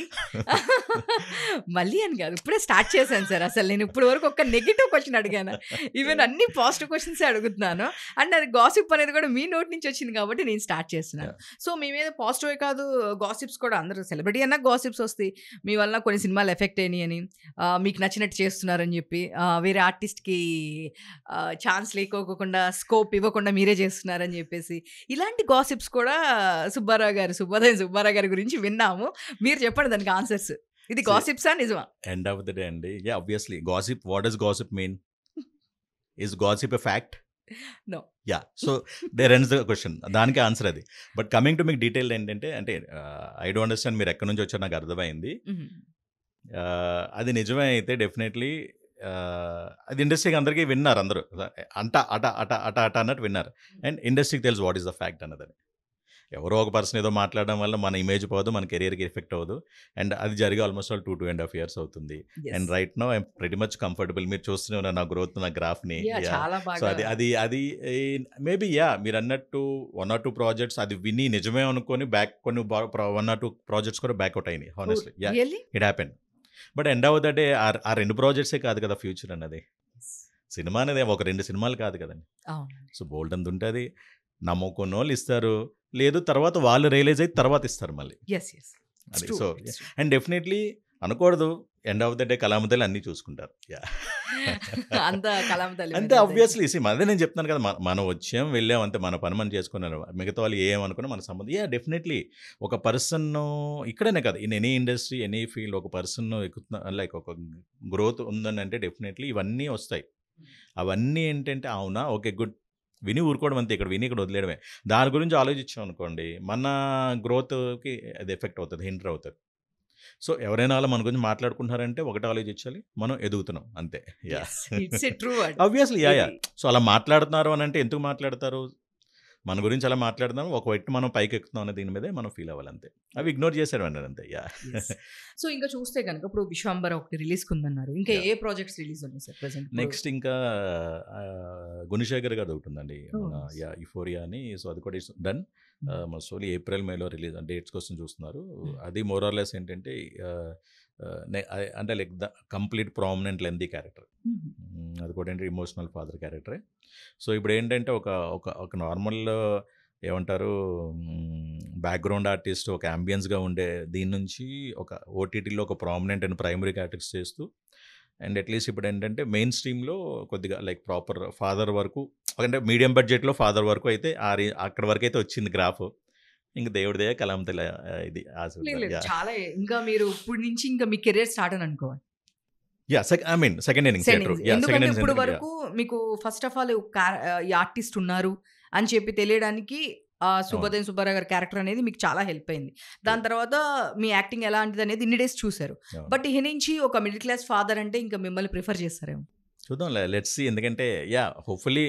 మళ్ళీ అని కాదు, ఇప్పుడే స్టార్ట్ చేశాను సార్. అసలు నేను ఇప్పుడు వరకు ఒక నెగిటివ్ క్వశ్చన్ అడిగాను, ఈవెన్ అన్ని పాజిటివ్ క్వశ్చన్స్ అడుగుతున్నాను. అండ్ అది గాసిప్ అనేది కూడా మీ నోటి నుంచి వచ్చింది కాబట్టి నేను స్టార్ట్ చేస్తున్నాను. సో మీ మీద పాజిటివే కాదు, గాసిప్స్ కూడా అందరూ సెలబ్రిటీ అన్నా గాసిప్స్ వస్తాయి. మీ వల్ల కొన్ని సినిమాలు ఎఫెక్ట్ అయినాయి అని, మీకు నచ్చినట్టు చేస్తున్నారని చెప్పి, వేరే ఆర్టిస్ట్కి ఛాన్స్ లేకోకుండా స్కోప్ ఇవ్వకుండా మీరే చేస్తున్నారని చెప్పేసి, ఇలాంటి గాసిప్స్ కూడా సుబ్బారావు గారి గురించి విన్నాము. మీరు చెప్పండి దానికి ఆన్సర్స్. ఇది గాసిప్సా నిజమా? ఎండ్ ఆఫ్ ద డే అండి, obviously gossip. What does gossip mean? Is gossip a fact? No. So there ends the question. దానికి ఆన్సర్ అది. బట్ కమింగ్ టు మీకు డీటెయిల్ ఏంటంటే, ఐ డోంట్ అండర్స్టాండ్ మీరు ఎక్కడి నుంచి వచ్చారో నాకు అర్థమైంది. అది నిజమే అయితే డెఫినెట్లీ అది ఇండస్ట్రీకి అందరికీ విన్నారు. అందరూ అట అట అట అట అట అన్నట్టు విన్నారు. అండ్ ఇండస్ట్రీకి తెలుసు వాట్ ఈస్ ద ఫ్యాక్ట్ అన్నదని. ఎవరో ఒక పర్సన్ ఏదో మాట్లాడడం వల్ల మన ఇమేజ్ పోదు, మన కెరియర్కి ఎఫెక్ట్ అవ్వదు. అండ్ అది జరిగి ఆల్మోస్ట్ 2.5 years అవుతుంది. And right now I'm pretty much comfortable. మీరు చూస్తూనే ఉన్నారు నా గ్రోత్, నా గ్రాఫ్ని. సో అది మేబీ మీరు అన్నట్టు 1 or 2 ప్రాజెక్ట్స్ అది విని నిజమే అనుకొని బ్యాక్, కొన్ని 1 or 2 ప్రాజెక్ట్స్ కూడా బ్యాక్అవుట్ అయినాయి. Honestly it happen. But end of the day ఆ 2 ప్రాజెక్ట్సే కాదు కదా ఫ్యూచర్ అన్నది. సినిమా అనేది ఒక 2 సినిమాలు కాదు కదండి. సో బోల్డ్ అంత ఉంటుంది. నమ్మకం వాళ్ళు ఇస్తారు, లేదు తర్వాత వాళ్ళు రియలైజ్ అయితే తర్వాత ఇస్తారు మళ్ళీ. అది. సో అండ్ డెఫినెట్లీ అనకూడదు, ఎండ్ ఆఫ్ ద డే కళామతలు అన్నీ చూసుకుంటారు. అంతే ఆబ్వియస్లీ. అదే నేను చెప్తున్నాను కదా, మనం వచ్చాం వెళ్ళాం అంతే, మన పని మనం చేసుకున్నారు. మిగతా వాళ్ళు ఏమనుకున్నా మన సంబంధం. డెఫినెట్లీ ఒక పర్సన్ ఇక్కడనే కదా, in any industry, any field, ఒక పర్సన్ ఎక్కుతున్న లైక్ ఒక గ్రోత్ ఉందని అంటే డెఫినెట్లీ ఇవన్నీ వస్తాయి. అవన్నీ ఏంటంటే అవునా ఓకే గుడ్ విని ఊరుకోవడం అంతే. ఇక్కడ విని ఇక్కడ వదిలేయడమే. దాని గురించి ఆలోచించాం అనుకోండి, మన గ్రోత్కి అది ఎఫెక్ట్ అవుతుంది, హిండర్ అవుతుంది. సో ఎవరైనా అలా మన గురించి మాట్లాడుకుంటున్నారంటే ఒకటి ఆలోచించాలి, మనం ఎదుగుతున్నాం అంతే. ఆబ్వియస్లీ సో అలా మాట్లాడుతున్నారు అని అంటే ఎందుకు మాట్లాడతారు? మన గురించి అలా మాట్లాడుతున్నాం, ఒక వ్యక్తి మనం పైకి ఎక్కుతున్నాం అనే దీని మీదే మనం ఫీల్ అవ్వాలి అంతే. అవి ఇగ్నోర్ చేశారు అన్నారు అంతే. సో ఇంకా చూస్తే కనుక ఇప్పుడు విశ్వంబర ఒకటి రిలీజ్ కుందన్నారు, ఇంకా ఏ ప్రాజెక్ట్స్ రిలీజ్ ఉన్నాయి సార్ ప్రెజెంట్? నెక్స్ట్ ఇంకా గుణశేఖర్ గారు ఒకటి ఉందండి, మన యుఫోరియా అని. సో అది కూడా డన్. మోస్ట్లీ April, Mayలో రిలీజ్ డేట్స్ కోసం చూస్తున్నారు. అది మోరార్లెస్ ఏంటంటే అంటే like the complete prominent lengthy character. అది కూడా ఏంటంటే ఇమోషనల్ ఫాదర్ క్యారెక్టరే. సో ఇప్పుడు ఏంటంటే ఒక నార్మల్ ఏమంటారు బ్యాక్గ్రౌండ్ ఆర్టిస్ట్, ఒక అంబియన్స్గా ఉండే దీని నుంచి ఒక ఓటీటీలో ఒక ప్రామినెంట్ అండ్ ప్రైమరీ క్యారెక్టర్స్ చేస్తూ, అండ్ అట్లీస్ట్ ఇప్పుడు ఏంటంటే మెయిన్ స్ట్రీమ్లో కొద్దిగా లైక్ ప్రాపర్ ఫాదర్ వరకు, అంటే మీడియం బడ్జెట్లో ఫాదర్ వరకు అయితే అక్కడ వరకు అయితే వచ్చింది గ్రాఫ్. ఇంకా దేవుడి దయ కలాంతల ఇది చాలా. ఇంకా మీరు ఇప్పుడు నుంచి ఇంకా మీ కెరీర్ స్టార్ట్ అని అనుకోవాలి. Second innings. ఎందుకంటే ఇప్పుడు వరకు మీకు ఫస్ట్ ఆఫ్ ఆల్ ఈ ఆర్టిస్ట్ ఉన్నారు అని చెప్పి తెలియడానికి సుబ్బారావు గారి క్యారెక్టర్ అనేది మీకు చాలా హెల్ప్ అయింది. దాని తర్వాత మీ యాక్టింగ్ ఎలాంటిది అనేది ఇన్ని డేస్ చూసారు. బట్ ఈ నుంచి ఒక మిడిల్ క్లాస్ ఫాదర్ అంటే ఇంకా మిమ్మల్ని ప్రిఫర్ చేస్తారేమో చూద్దాం, లెట్స్ సీ. ఎందుకంటే హోప్ఫుల్లీ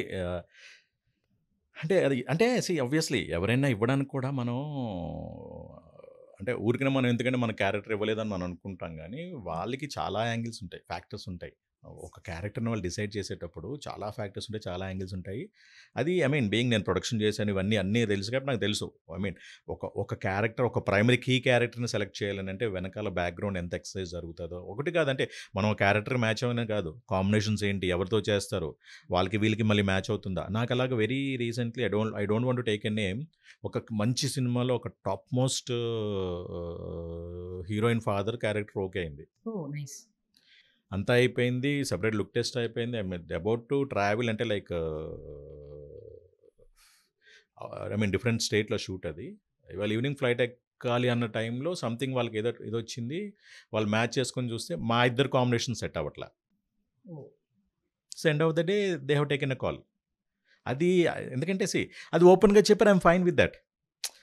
అంటే ఆబ్వియస్లీ ఎవరైనా ఇవ్వడానికి కూడా మనం అంటే ఊరికనే మనం ఎందుకంటే మన క్యారెక్టర్ ఇవ్వలేదని మనం అనుకుంటాం, కానీ వాళ్ళకి చాలా యాంగిల్స్ ఉంటాయి, ఫ్యాక్టర్స్ ఉంటాయి. ఒక క్యారెక్టర్ని వాళ్ళు డిసైడ్ చేసేటప్పుడు చాలా ఫ్యాక్టర్స్ ఉంటాయి, చాలా యాంగిల్స్ ఉంటాయి. అది బీయింగ్ నేను ప్రొడక్షన్ చేశాను, ఇవన్నీ అన్నీ తెలుసు కాబట్టి నాకు తెలుసు. ఒక క్యారెక్టర్, ఒక ప్రైమరీ కీ క్యారెక్టర్ని సెలెక్ట్ చేయాలని అంటే వెనకాల బ్యాక్గ్రౌండ్ ఎంత ఎక్సర్సైజ్ జరుగుతుందో. ఒకటి కాదంటే మనం క్యారెక్టర్ మ్యాచ్ అవనే కాదు, కాంబినేషన్స్ ఏంటి, ఎవరితో చేస్తారు, వాళ్ళకి వీళ్ళకి మళ్ళీ మ్యాచ్ అవుతుందా. నాకు అలాగ very recently I don't want to take a name, ఒక మంచి సినిమాలో ఒక top most heroine father character okay అయింది, అంతా అయిపోయింది, సెపరేట్ లుక్ టెస్ట్ అయిపోయింది. అబౌట్ టు ట్రావెల్ అంటే లైక్ డిఫరెంట్ స్టేట్లో షూట్. అది ఇవాళ ఈవినింగ్ ఫ్లైట్ ఎక్కాలి అన్న టైంలో సంథింగ్ వాళ్ళకి ఏదో వచ్చింది, వాళ్ళు మ్యాచ్ చేసుకొని చూస్తే మా ఇద్దరు కాంబినేషన్ సెట్ అవ్వట్లా. So end of the day they have taken a call. అది ఎందుకంటే అది ఓపెన్గా చెప్పారు, ఐఎమ్ ఫైన్ విత్ దట్.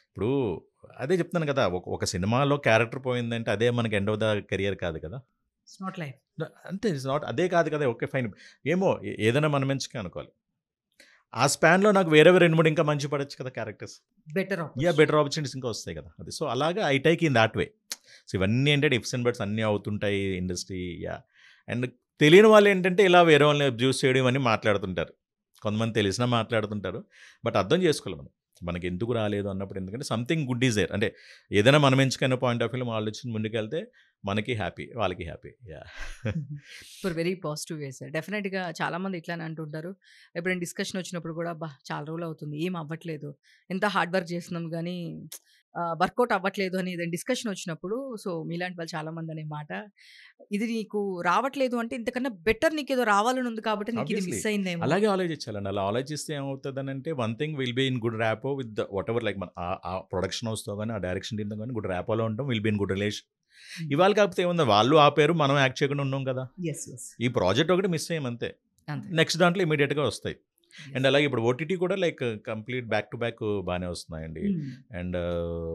ఇప్పుడు అదే చెప్తాను కదా, ఒక సినిమాలో క్యారెక్టర్ పోయిందంటే అదే మనకి ఎండ్ ఆఫ్ ద కెరియర్ కాదు కదా. It's not life. అంతే ఇట్స్ నాట్ అదే కాదు కదా. ఓకే ఫైన్, ఏమో ఏదైనా మన మంచిగా అనుకోవాలి. ఆ స్పాన్లో నాకు వేరే 2-3 ఇంకా మంచి పడొచ్చు కదా క్యారెక్టర్స్. బెటర్ బెటర్ ఆపర్చునిటీస్ ఇంకా వస్తాయి కదా. అది సో అలాగా I take in that way. So ఇవన్నీ ఏంటంటే ఇఫ్స్ అండ్ బట్స్ అన్నీ అవుతుంటాయి ఇండస్ట్రీ. అండ్ తెలియని వాళ్ళు ఏంటంటే ఇలా వేరే వాళ్ళని అబ్యూస్ చేయడం ఇవన్నీ మాట్లాడుతుంటారు. కొంతమంది తెలిసినా మాట్లాడుతుంటారు. బట్ అర్థం చేసుకోవాలి మనం, మనకి ఎందుకు రాలేదు అన్నప్పుడు. ఎందుకంటే సంథింగ్ గుడ్ ఈజ్ దేర్. అంటే ఏదైనా మనం ఎంచుకున్న పాయింట్ ఆఫ్ వ్యూలో ఆలోచించి ముందుకెళ్తే మనకి హ్యాపీ, వాళ్ళకి happy. For very positive way sir. డెఫినెట్గా చాలా మంది ఇట్లానే అంటుంటారు. ఎప్పుడైనా డిస్కషన్ వచ్చినప్పుడు కూడా చాలా రోజులు అవుతుంది, ఏం అవ్వట్లేదు, ఎంత హార్డ్ వర్క్ చేస్తున్నాం కానీ వర్కౌట్ అవ్వట్లేదు అని ఏదైనా డిస్కషన్ వచ్చినప్పుడు, సో మీలాంటి వాళ్ళు చాలా మంది అనే మాట, ఇది నీకు రావట్లేదు అంటే ఇంతకన్నా బెటర్ నీకు ఏదో రావాలని ఉంది కాబట్టి నీకు ఇది Obviously. మిస్ అయిందేమో. అలాగే ఆలోచించాలండి. అలా ఆలోచిస్తే ఏమవుతుందని అంటే one thing will be in good rapport with whatever, like మన ఆ ప్రొడక్షన్ హౌస్తో కానీ ఆ డైరెక్షన్ టీమ్తో కానీ గుడ్ ర్యాపోలో ఉంటాం, will be in good relation. ఇవాళ కాకపోతే ఏముంది, వాళ్ళు ఆపారు, మనం యాక్ట్ చేయకుండా ఉన్నాం కదా. ఈ ప్రాజెక్ట్ ఒకటి మిస్ అయ్యాం అంతే. నెక్స్ట్ దాంట్లో ఇమీడియట్గా వస్తాయి. అండ్ అలాగే ఇప్పుడు ఓటీటీ కూడా like complete back to back బాగానే వస్తున్నాయండి. అండ్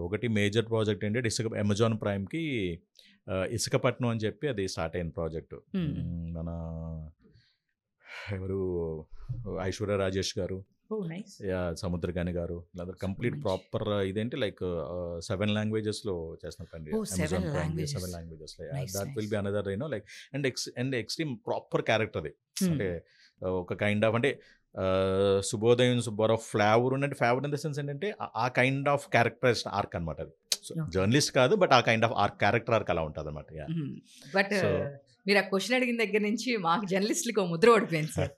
ఒకటి మేజర్ ప్రాజెక్ట్ ఏంటంటే అమెజాన్ ప్రైమ్కి ఇసుకపట్నం అని చెప్పి అది స్టార్ట్ అయిన ప్రాజెక్టు. మన ఎవరు ఐశ్వర్య రాజేష్ గారు, సముద్రకాని గారు, లేదా కంప్లీట్ ప్రాపర్ ఇదేంటి లైక్ 7 లాంగ్వేజెస్లో చేస్తున్నట్టండి. అమెజాన్ ప్రైమ్ 7 లాంగ్వేజెస్లో. That will be another like and extreme proper character అది. అంటే ఒక కైండ్ ఆఫ్ అంటే శుభోదయం సుబ్బారావు ఫ్లేవర్ ఉన్నట్టు, ఫ్లేవర్ ఇన్ ద సెన్స్ ఏంటంటే ఆ కైండ్ ఆఫ్ క్యారెక్టర్ ఆర్క్ అనమాట అది. సో జర్నలిస్ట్ కాదు, బట్ ఆ kind of arc character arc అలా ఉంటుంది అనమాట. బట్ మీరు ఆ క్వశ్చన్ అడిగిన దగ్గర నుంచి మాకు జర్నలిస్ట్కి ముద్ర ఓడిపోయింది సార్.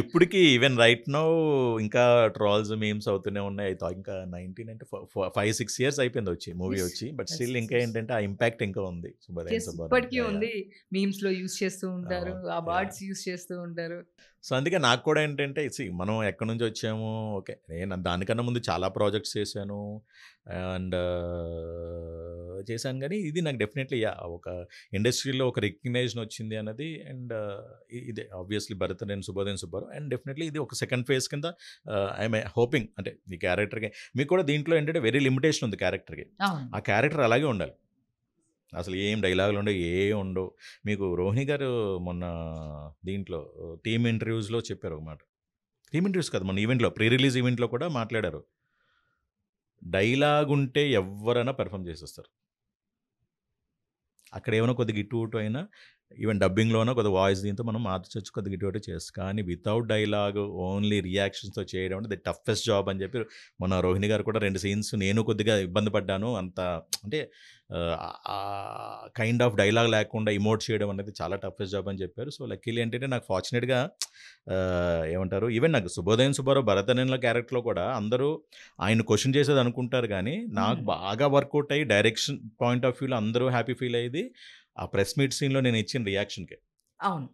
ఇప్పటికి ఈవెన్ రైట్ నౌ ఇంకా ట్రాల్స్ మీమ్స్ అవుతూనే ఉన్నాయి. అయితే ఇంకా 19 అంటే 5-6 years అయిపోయింది వచ్చి మూవీ వచ్చి, బట్ స్టిల్ ఇంకా ఏంటంటే ఆ ఇంపాక్ట్ ఇంకా ఉంది. ఇప్పటికీ ఉంది, మీమ్స్ లో యూస్ చేస్తూ ఉంటారు, ఆ వర్డ్స్ యూస్ చేస్తూ ఉంటారు. సో అందుకే నాకు కూడా ఏంటంటే మనం ఎక్కడి నుంచి వచ్చాము, ఓకే నేను దానికన్నా ముందు చాలా ప్రాజెక్ట్స్ చేశాను అండ్ చేశాను, కానీ ఇది నాకు డెఫినెట్లీ ఒక ఇండస్ట్రీలో ఒక రికగ్నైజేషన్ వచ్చింది అన్నది. అండ్ ఇదే ఆబ్వియస్లీ భరత్ నేను శుభోదయం సుబ్బారావు, అండ్ డెఫినెట్లీ ఇది ఒక సెకండ్ ఫేజ్ కింద ఐఎమ్ హోపింగ్. అంటే ఈ క్యారెక్టర్కి మీకు కూడా దీంట్లో ఏంటంటే వెరీ లిమిటేషన్ ఉంది క్యారెక్టర్కి. ఆ క్యారెక్టర్ అలాగే ఉండాలి, అసలు ఏం డైలాగులు ఉండవు, ఏం ఉండవు. మీకు రోహిణి గారు మొన్న దీంట్లో టీమ్ ఇంటర్వ్యూస్లో చెప్పారు ఒక మాట. టీమ్ ఇంటర్వ్యూస్ కాదు, మన ఈవెంట్లో ప్రీ రిలీజ్ ఈవెంట్లో కూడా మాట్లాడారు. డైలాగ్ ఉంటే ఎవరైనా పెర్ఫామ్ చేసేస్తారు. అక్కడ ఏమైనా కొద్దిగా ఇటు అయినా, ఈవెన్ డబ్బింగ్లోనో కొద్దిగా వాయిస్ దీంతో మనం మార్చొచ్చు, కొద్దిగా ఇటు చేస్తాం. కానీ వితౌట్ డైలాగ్ ఓన్లీ రియాక్షన్స్తో చేయడం అంటే ది టఫెస్ట్ జాబ్ అని చెప్పి మన రోహిణి గారు కూడా 2 scenes నేను కొద్దిగా ఇబ్బంది పడ్డాను. అంత అంటే కైండ్ ఆఫ్ డైలాగ్ లేకుండా ఇమోట్ చేయడం అనేది చాలా టఫెస్ట్ జాబ్ అని చెప్పారు. సో లక్కీలీ ఏంటంటే నాకు ఫార్చునేట్గా ఏమంటారు, ఈవెన్ నాకు శుభోదయం సుబ్బారావు భరతనేనుల క్యారెక్టర్లో కూడా అందరూ ఆయన క్వశ్చన్ చేసేది అనుకుంటారు, కానీ నాకు బాగా వర్కౌట్ అయ్యి డైరెక్షన్ పాయింట్ ఆఫ్ వ్యూలో అందరూ హ్యాపీ ఫీల్ అయ్యేది ఆ ప్రెస్ మీట్ సీన్లో నేను ఇచ్చిన రియాక్షన్కి. అవును,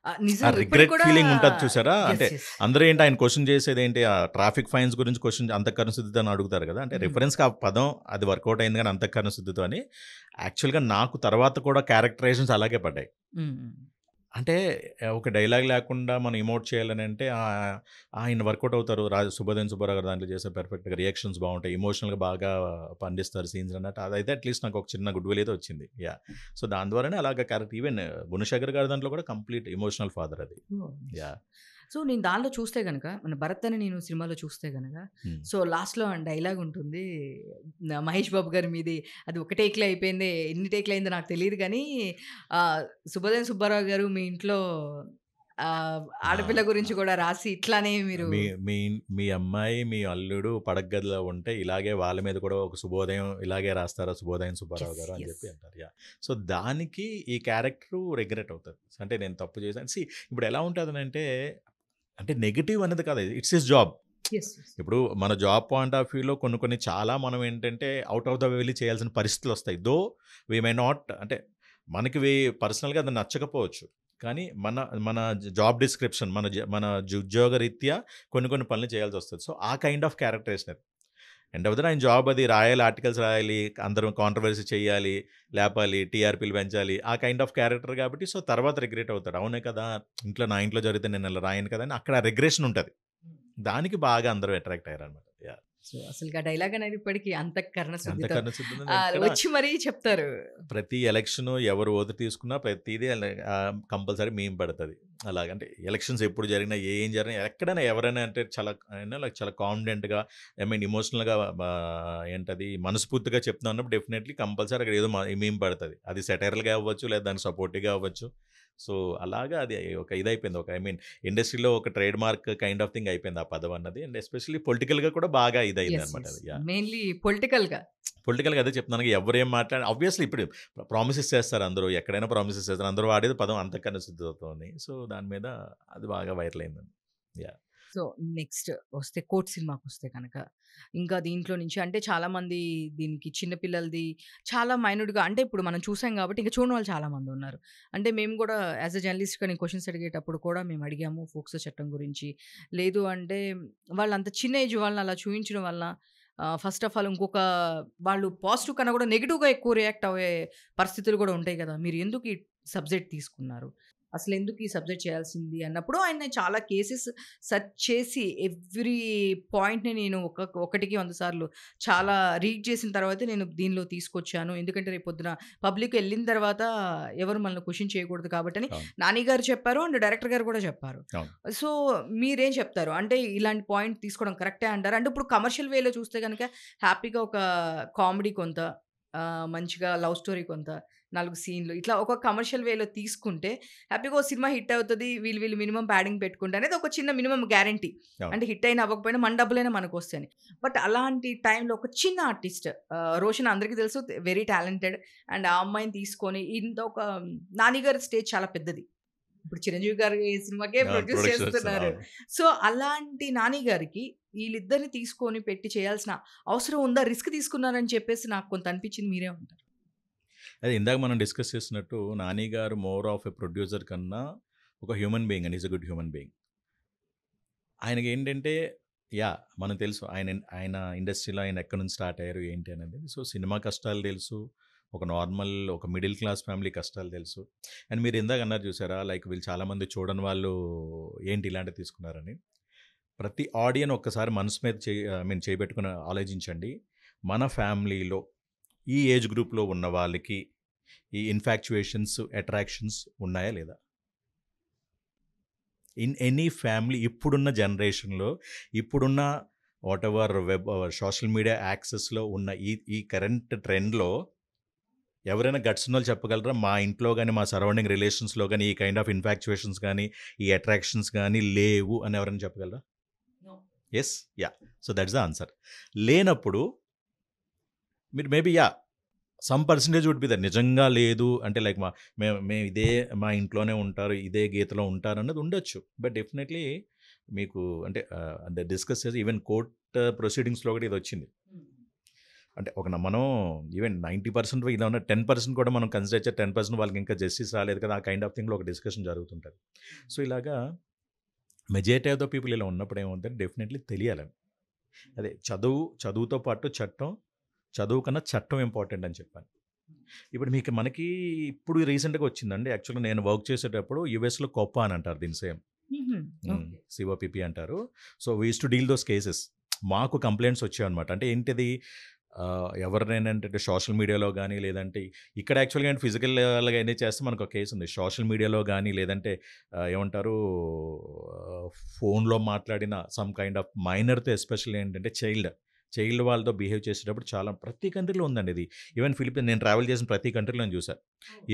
ఆ రిగ్రెట్ ఫీలింగ్ ఉంటుంది చూసారా. అంటే అందరూ ఏంటి ఆయన క్వశ్చన్ చేసేది ఏంటి, ఆ ట్రాఫిక్ ఫైన్స్ గురించి క్వశ్చన్ అంతఃకరణ శుద్ధితో అని అడుగుతారు కదా. అంటే రిఫరెన్స్కి ఆ పదం అది వర్కౌట్ అయింది, కానీ అంతఃకరణ శుద్ధితో అని. యాక్చువల్గా నాకు తర్వాత కూడా క్యారెక్టరైజేషన్స్ అలాగే పడ్డాయి. అంటే ఒక డైలాగ్ లేకుండా మనం ఇమోట్ చేయాలని అంటే ఆయన వర్కౌట్ అవుతారు. శుభోదయం సుబ్బారావు గారు దాంట్లో చేసే పర్ఫెక్ట్గా రియాక్షన్స్ బాగుంటాయి, ఎమోషనల్గా బాగా పండిస్తారు సీన్స్ అన్నట్టు. అదైతే అట్లీస్ట్ నాకు ఒక చిన్న గుడ్ విల్ అయితే వచ్చింది. సో దాని ద్వారానే అలాగే క్యారెక్టర్. ఈవెన్ గుణశేఖర్ గారి దాంట్లో కూడా కంప్లీట్ ఎమోషనల్ ఫాదర్ అది. సో నేను దానిలో చూస్తే కనుక, మన భరత్ అని నేను సినిమాలో చూస్తే కనుక, సో లాస్ట్లో డైలాగ్ ఉంటుంది మహేష్ బాబు గారి మీది, అది ఒక టేక్లో అయిపోయింది, ఎన్ని టేక్లు అయిందో నాకు తెలియదు, కానీ శుభోదయం సుబ్బారావు గారు మీ ఇంట్లో ఆడపిల్ల గురించి కూడా రాసి ఇట్లానే మీరు మీ అమ్మాయి మీ అల్లుడు పడగదిలో ఉంటే ఇలాగే వాళ్ళ మీద కూడా ఒక శుభోదయం ఇలాగే రాస్తారా శుభోదయం సుబ్బారావు గారు అని చెప్పి అంటారు. సో దానికి ఈ క్యారెక్టర్ రిగ్రెట్ అవుతుంది. అంటే నేను తప్పు చేశాను. ఇప్పుడు ఎలా ఉంటుంది అంటే నెగిటివ్ అనేది కాదు, ఇట్స్ హిస్ జాబ్. ఇప్పుడు మన జాబ్ పాయింట్ ఆఫ్ వ్యూలో కొన్ని చాలా మనం ఏంటంటే అవుట్ ఆఫ్ ద వే వెళ్ళి చేయాల్సిన పరిస్థితులు వస్తాయి. దో వీ మే నాట్, అంటే మనకి పర్సనల్గా అది నచ్చకపోవచ్చు, కానీ మన జాబ్ డిస్క్రిప్షన్ మన ఉద్యోగ రీత్యా కొన్ని పనులు చేయాల్సి వస్తుంది. సో ఆ కైండ్ ఆఫ్ క్యారెక్టరేషన్ అది. అండ్ అవుతుంది ఆయన జాబ్, అది రాయాలి, ఆర్టికల్స్ రాయాలి, అందరం కాంట్రవర్సీ చేయాలి, లేపాలి, టీఆర్పీలు పెంచాలి, ఆ కైండ్ ఆఫ్ క్యారెక్టర్ కాబట్టి. సో తర్వాత రిగ్రెట్ అవుతాడు, అవునే కదా నా ఇంట్లో జరిగితే నేను అలా రాయను కదా అని అక్కడ రిగ్రెషన్ ఉంటుంది. దానికి బాగా అందరూ అట్రాక్ట్ అయ్యారు అనమాట. సో అసలుగా డైలాగ్ అనేది ఇప్పటికి అంతఃకరణ శుద్ధితో అంతకన్నా సిద్ధం ఎక్కడ వచ్చి మరీ చెప్తారు. ప్రతి ఎలక్షన్ ఎవరు ఓటు తీసుకున్నా ప్రతిదీ కంపల్సరీ మేము పడుతుంది. అలాగంటే ఎలక్షన్స్ ఎప్పుడు జరిగినా ఏం జరిగినా ఎక్కడైనా ఎవరైనా అంటే చాలా లైక్ చాలా కాన్ఫిడెంట్గా ఐ మీన్ ఇమోషనల్గా ఏంటది మనస్ఫూర్తిగా చెప్తున్నా అన్నప్పుడు డెఫినెట్లీ కంపల్సరీ అక్కడ ఏదో మేము పడుతుంది. అది సెటైరల్గా అవ్వచ్చు లేదా దానికి సపోర్టివ్గా అవ్వచ్చు. సో అలాగా అది ఒక ఇదైపోయింది. ఒక ఐ మీన్ ఇండస్ట్రీలో ఒక trade mark kind of thing అయిపోయింది ఆ పదం అన్నది. అండ్ ఎస్పెషల్లీ పొలిటికల్గా కూడా బాగా ఇదైంది యెస్. అనమాట యెస్. అది. యా మెయిన్‌లీ పొలిటికల్‌గా. పొలిటికల్‌గా అదే చెప్తున్నాను. ఎవరేం మాట్లాడి ఆబ్వియస్‌లీ ఇప్పుడు ప్రామిసెస్ చేస్తారు అందరూ. ఎక్కడైనా ప్రామిసెస్ చేస్తారు. అందరూ వాడేది పదం అంతఃకరణ శుద్ధితోని. సో, దాని మీద అది బాగా వైరల్ అయిందండి. యాహ్! సో, నెక్స్ట్ వస్తే 'కోర్ట్' సినిమాకొస్తే గనక, ఇంకా దీంట్లో నుంచి అంటే చాలామంది దీనికి చిన్న పిల్లలది చాలా మైన్యూట్‌గా అంటే ఇప్పుడు మనం చూసాం కాబట్టి ఇంక చూడని వాళ్ళు చాలామందున్నారు. అంటే మేము గూడా యాస్ ఎ జర్నలిస్ట్‌గా నేను క్వెషన్స్ అడిగేటప్పుడు కూడా మేము అడిగాము ఫోక్సో చట్టం గురించి. లేదు అంటే వాళ్ళంత చిన్న ఏజ్ వాళ్ళని అలా చూయించడం వల్ల ఫస్ట్ ఆఫ్ ఆల్ ఇంకొక వాళ్ళు పాజిటివ్ కన్నా కూడా నెగెటివ్‌గా ఎక్కువ రియాక్ట్ అయ్యే పరిస్థితులు కూడా ఉంటాయి గదా! మీరు ఎందుకు ఈ సబ్జెక్ట్ తీసుకున్నారు? అసలెందుకు ఈ సబ్జెక్ట్ చేయాల్సింది అన్నప్పుడు ఆయన చాలా కేసెస్ సెర్చ్ చేసి ఎవ్రీ పాయింట్‌ని నేను ఒకటికి 100 సార్లు చాలా రీడ్ చేసిన తర్వాతే నేను దీనిలో తీసుకొచ్చాను. ఎందుకంటే రేపొద్దున పబ్లిక్ ఎళ్ళిన తర్వాత ఎవరు మనల్ని క్వెషన్ చేయకూడదు కాబట్టని అవును. నాని గారు చెప్పారు. అండ్ డైరెక్టర్ గారు కూడా చెప్పారు. అవును. సో, మీరేం చెప్తారు? అంటే ఇలాంటి పాయింట్ తీసుకోవడం కరెక్టే అంటారా? అంటే ఇప్పుడు కమర్షియల్ వేలో చూస్తే గనక హ్యాపీగా ఒక కామెడీ కొంత, మంచిగా లవ్ స్టోరీ కొంత, 4 సీన్‌లు ఇట్లా ఒక కమర్షియల్ వేలో తీసుకుంటే హ్యాపీగా ఓ సినిమా హిట్ అవుతది. వీళ్ళు మినిమమ్ ప్యాడింగ్ పెట్టుకుంటే అనేది ఒక చిన్న మినిమమ్ గ్యారంటీ. అవును. అంటే హిట్ అయినా అవ్వకపోయినా మన డబ్బులైనా మనకొస్తాయని. బట్ అలాంటి టైంలో ఒక చిన్న ఆర్టిస్ట్, రోషన్ అందరికీ తెలుసు వెరీ టాలెంటెడ్. అండ్ ఆ అమ్మాయిని తీసుకొని ఇంత ఒక 'నాని' గారి స్టేజ్ చాలా పెద్దది. ఇప్పుడు 'చిరంజీవి' గారి సినిమాకే అవును. ప్రొడ్యూస్ ప్రొడక్షన్ వస్తుంది. చేస్తున్నారు. అవును. సో, అలాంటి 'నాని' గారికి ఈళ్ళిద్దరిని తీసుకొని పెట్టి చేయాల్సిన అవసరం ఉందా? రిస్క్ తీసుకున్నారని చెప్పేసి నాకు కొంత అనిపించింది. మీరేమంటారు? అదే ఇందాక మనం డిస్కస్ చేసినట్టు 'నాని' గారు మోర్ ఆఫ్ ఎ ప్రొడ్యూసర్ కన్నా ఒక హ్యూమన్ బీయింగ్ అండి. Is a good human being. ఆయనకేంటంటే యాహ్! మనకు తెలుసు ఆయన ఇండస్ట్రీలో ఆయన ఎక్కడి నుంచి స్టార్ట్ అయ్యారు ఏంటి అనేది. సో, సినిమా కష్టాలు తెలుసు. ఒక నార్మల్ ఒక మిడిల్ క్లాస్ ఫ్యామిలీ కష్టాలు తెలుసు. అండ్ మీరు ఇందాక అన్నారు చూసారా? లైక్ వీళ్ళు చాలామంది చూడని వాళ్ళు ఏంటి ఇలాంటివి తీసుకున్నారని. ప్రతి ఆడియన్ ఒక్కసారి మనసు మీద ఐ మీన్ చేయబెట్టుకొని ఆలోచించండి. మన ఫ్యామిలీలో ఈ ఏజ్ గ్రూప్‌లో ఉన్న వాళ్ళకి ఈ ఇన్‌ఫాక్చుయేషన్స్, అట్రాక్షన్స్ ఉన్నాయా లేదా? ఇన్ ఎనీ ఫ్యామిలీ ఇప్పుడున్న జనరేషన్‌లో, ఇప్పుడున్న వాటెవర్ సోషల్ మీడియా యాక్సెస్‌లో ఉన్న ఈ కరెంట్ ట్రెండ్‌లో ఎవరైనా గట్స్ ఉన్నోళ్ళు చెప్పగలరా? మా ఇంట్లో గాని, మా సరౌండింగ్ రిలేషన్స్‌లో గాని, ఈ కైండ్ ఆఫ్ ఇన్‌ఫాక్చుయేషన్స్ గాని, ఈ అట్రాక్షన్స్ గాని లేవు అని ఎవరైనా చెప్పగలరా? No. Yes. Yeah! So, that's the answer. లేనప్పుడు మీరు maybe yeah! Some percentage would be that. నిజంగా లేదు అంటే లైక్ మేము ఇదే మా ఇంట్లోనే ఉంటారు, ఇదే గీతలో ఉంటారు అన్నది ఉండొచ్చు. బట్ డెఫినెట్‌లీ మీకు అంటే అంటే డిస్కస్ చేసి ఈవెన్ కోర్ట్ ప్రొసీడింగ్స్‌లో కూడా ఇదొచ్చింది. అంటే మనం ఈవెన్ 90% ఇది ఉన్న 10% కూడా మనం కన్సిడర్ చేస్తే 10% వాళ్ళకి ఇంకా జస్టిస్ రాలేదు కదా! ఆ కైండ్ ఆఫ్ థింగ్‌లో ఒక డిస్కషన్ జరుగుతుంటది. సో, ఇలాగా మెజారిటీ ఆఫ్ ద పీపుల్ ఇలా ఉన్నప్పుడు ఏమవుతుందంటే డెఫినెట్‌లీ తెలియాలని. అదే చదువుతో పాటు చదువు కన్నా చట్టం ఇంపార్టెంట్ అని చెప్పాను. ఇప్పుడు మనకి ఇప్పుడు రీసెంట్‌గా వచ్చిందండి. యాక్చువల్‌గా నేను వర్క్ చేసేటప్పుడు యూఎస్‌లో కోప్పా అని అంటారు దీన్ని సేమ్. హుహు. ఓకే. సిఓపిపి అంటారు. So, we used to deal those cases. మాకు కంప్లెయింట్స్ వచ్చాయన్నమాట. అంటే ఏంటిది ఎవరినైనా అంటే సోషల్ మీడియాలో గానీ, లేదంటే ఇక్కడ యాక్చువల్‌గా ఫిజికల్‌గా అనేది చేస్తే మనకు ఒక కేస్ ఉంది. సోషల్ మీడియాలో గానీ, లేదంటే ఏమంటారు ఫోన్‌లో మాట్లాడిన సమ్ కైండ్ ఆఫ్ మైనర్‌తో ఎస్పెషల్లీ ఏంటంటే చైల్డ్ వాళ్ళతో బిహేవ్ చేసేటప్పుడు చాలా ప్రతి కంట్రీలో ఉందండి ఇది. ఈవెన్ నేను ట్రావెల్ చేసిన ప్రతి కంట్రీలో నేను చూసా.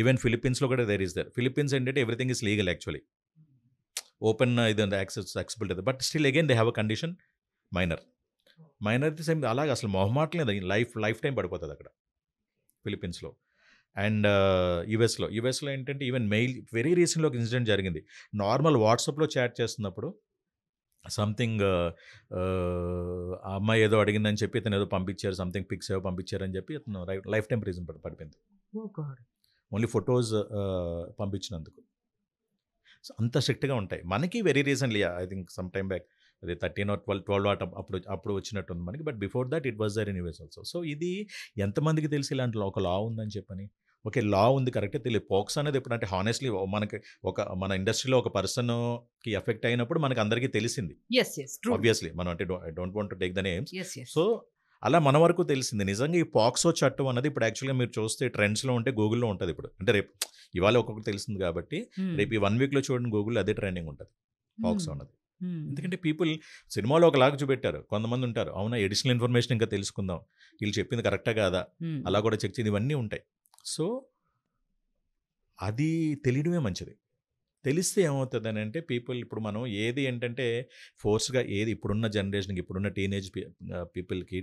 ఈవెన్ ఫిలిప్పీన్స్‌లో కూడా దేర్ ఈస్ దేర్. ఫిలిప్పీన్స్ ఏంటంటే everything is legal actually. Open ఇది ఉంది accessibility. But still again they have a condition minor. Minor same అలాగే అసలు మొహమాటం లేదు. లైఫ్ టైం పడిపోతుంది అక్కడ ఫిలిప్పీన్స్‌లో. అండ్ యూఎస్‌లో ఏంటంటే ఈవెన్ మెయిల్ వెరీ రీసెంట్‌లో ఒక ఇన్సిడెంట్ జరిగింది. నార్మల్ వాట్సాప్‌లో చాట్ చేస్తున్నప్పుడు సంథింగ్ ఆ అమ్మాయి ఏదో అడిగిందని చెప్పి ఇతను ఏదో పంపించారు. సంథింగ్ పిక్స్ ఏవో పంపించారని చెప్పి ఇతను లైఫ్ టైం ప్రిజన్ పడిపోయింది. Oh God! ఓన్లీ ఫోటోస్ పంపించినందుకు. సో, అంత స్ట్రిక్ట్‌గా ఉంటాయి. మనకి very recently I think some time back అది 13 ఆర్ 12 అప్పుడు వచ్చినట్టుంది మనకి. But before that it was there in US also. So, ఇది ఎంతమందికి తెలుసు ఇలాంటి ఒక లా ఉందని చెప్పని. ఓకే. లా ఉంది కరెక్టే తెలియదు. పోక్సో అనేది ఎప్పుడంటే హానెస్ట్‌లీ మనకి మన ఇండస్ట్రీలో ఒక పర్సన్‌కి ఎఫెక్ట్ అయినప్పుడు మనకు అందరికీ తెలిసింది. యెస్. ట్రూ. ఆబ్వియస్లీ మనం అంటే I don't want to take the names. Yes. So, అలా మన వరకు తెలిసింది. నిజంగా ఈ పోక్సో చట్టం అన్నది ఇప్పుడు యాక్చువల్‌గా మీరు చూస్తే ట్రెండ్స్‌లో ఉంటే గూగుల్‌లో ఉంటది ఇప్పుడు. అంటే రేపు ఇవాళ ఒక్కొక్కటి తెలిసింది కాబట్టి, రేపు ఈ 1 వీక్‌లో చూడండి గూగుల్‌లో అదే ట్రెండింగ్ ఉంటది. పోక్సో అన్నది. ఎందుకంటే పీపుల్ సినిమాలో ఒకలాగా చూపెట్టారు. కొంతమంది ఉంటారు. అవునా అడిషనల్ ఇన్ఫర్మేషన్ ఇంకా తెలుసుకుందాం. వీళ్ళు చెప్పింది కరెక్టా కాదా? అలా కూడా చెక్ చేయండి. ఇవన్నీ ఉంటాయి. సో, అది తెలియడమే మంచిది. తెలిస్తే ఏమవుతదనంటే పీపుల్ ఇప్పుడు మనం ఏది ఏంటంటే ఫోర్స్‌గా ఏది ఇప్పుడున్న జనరేషన్‌కి, ఇప్పుడున్న టీనేజ్ పీపుల్‌కి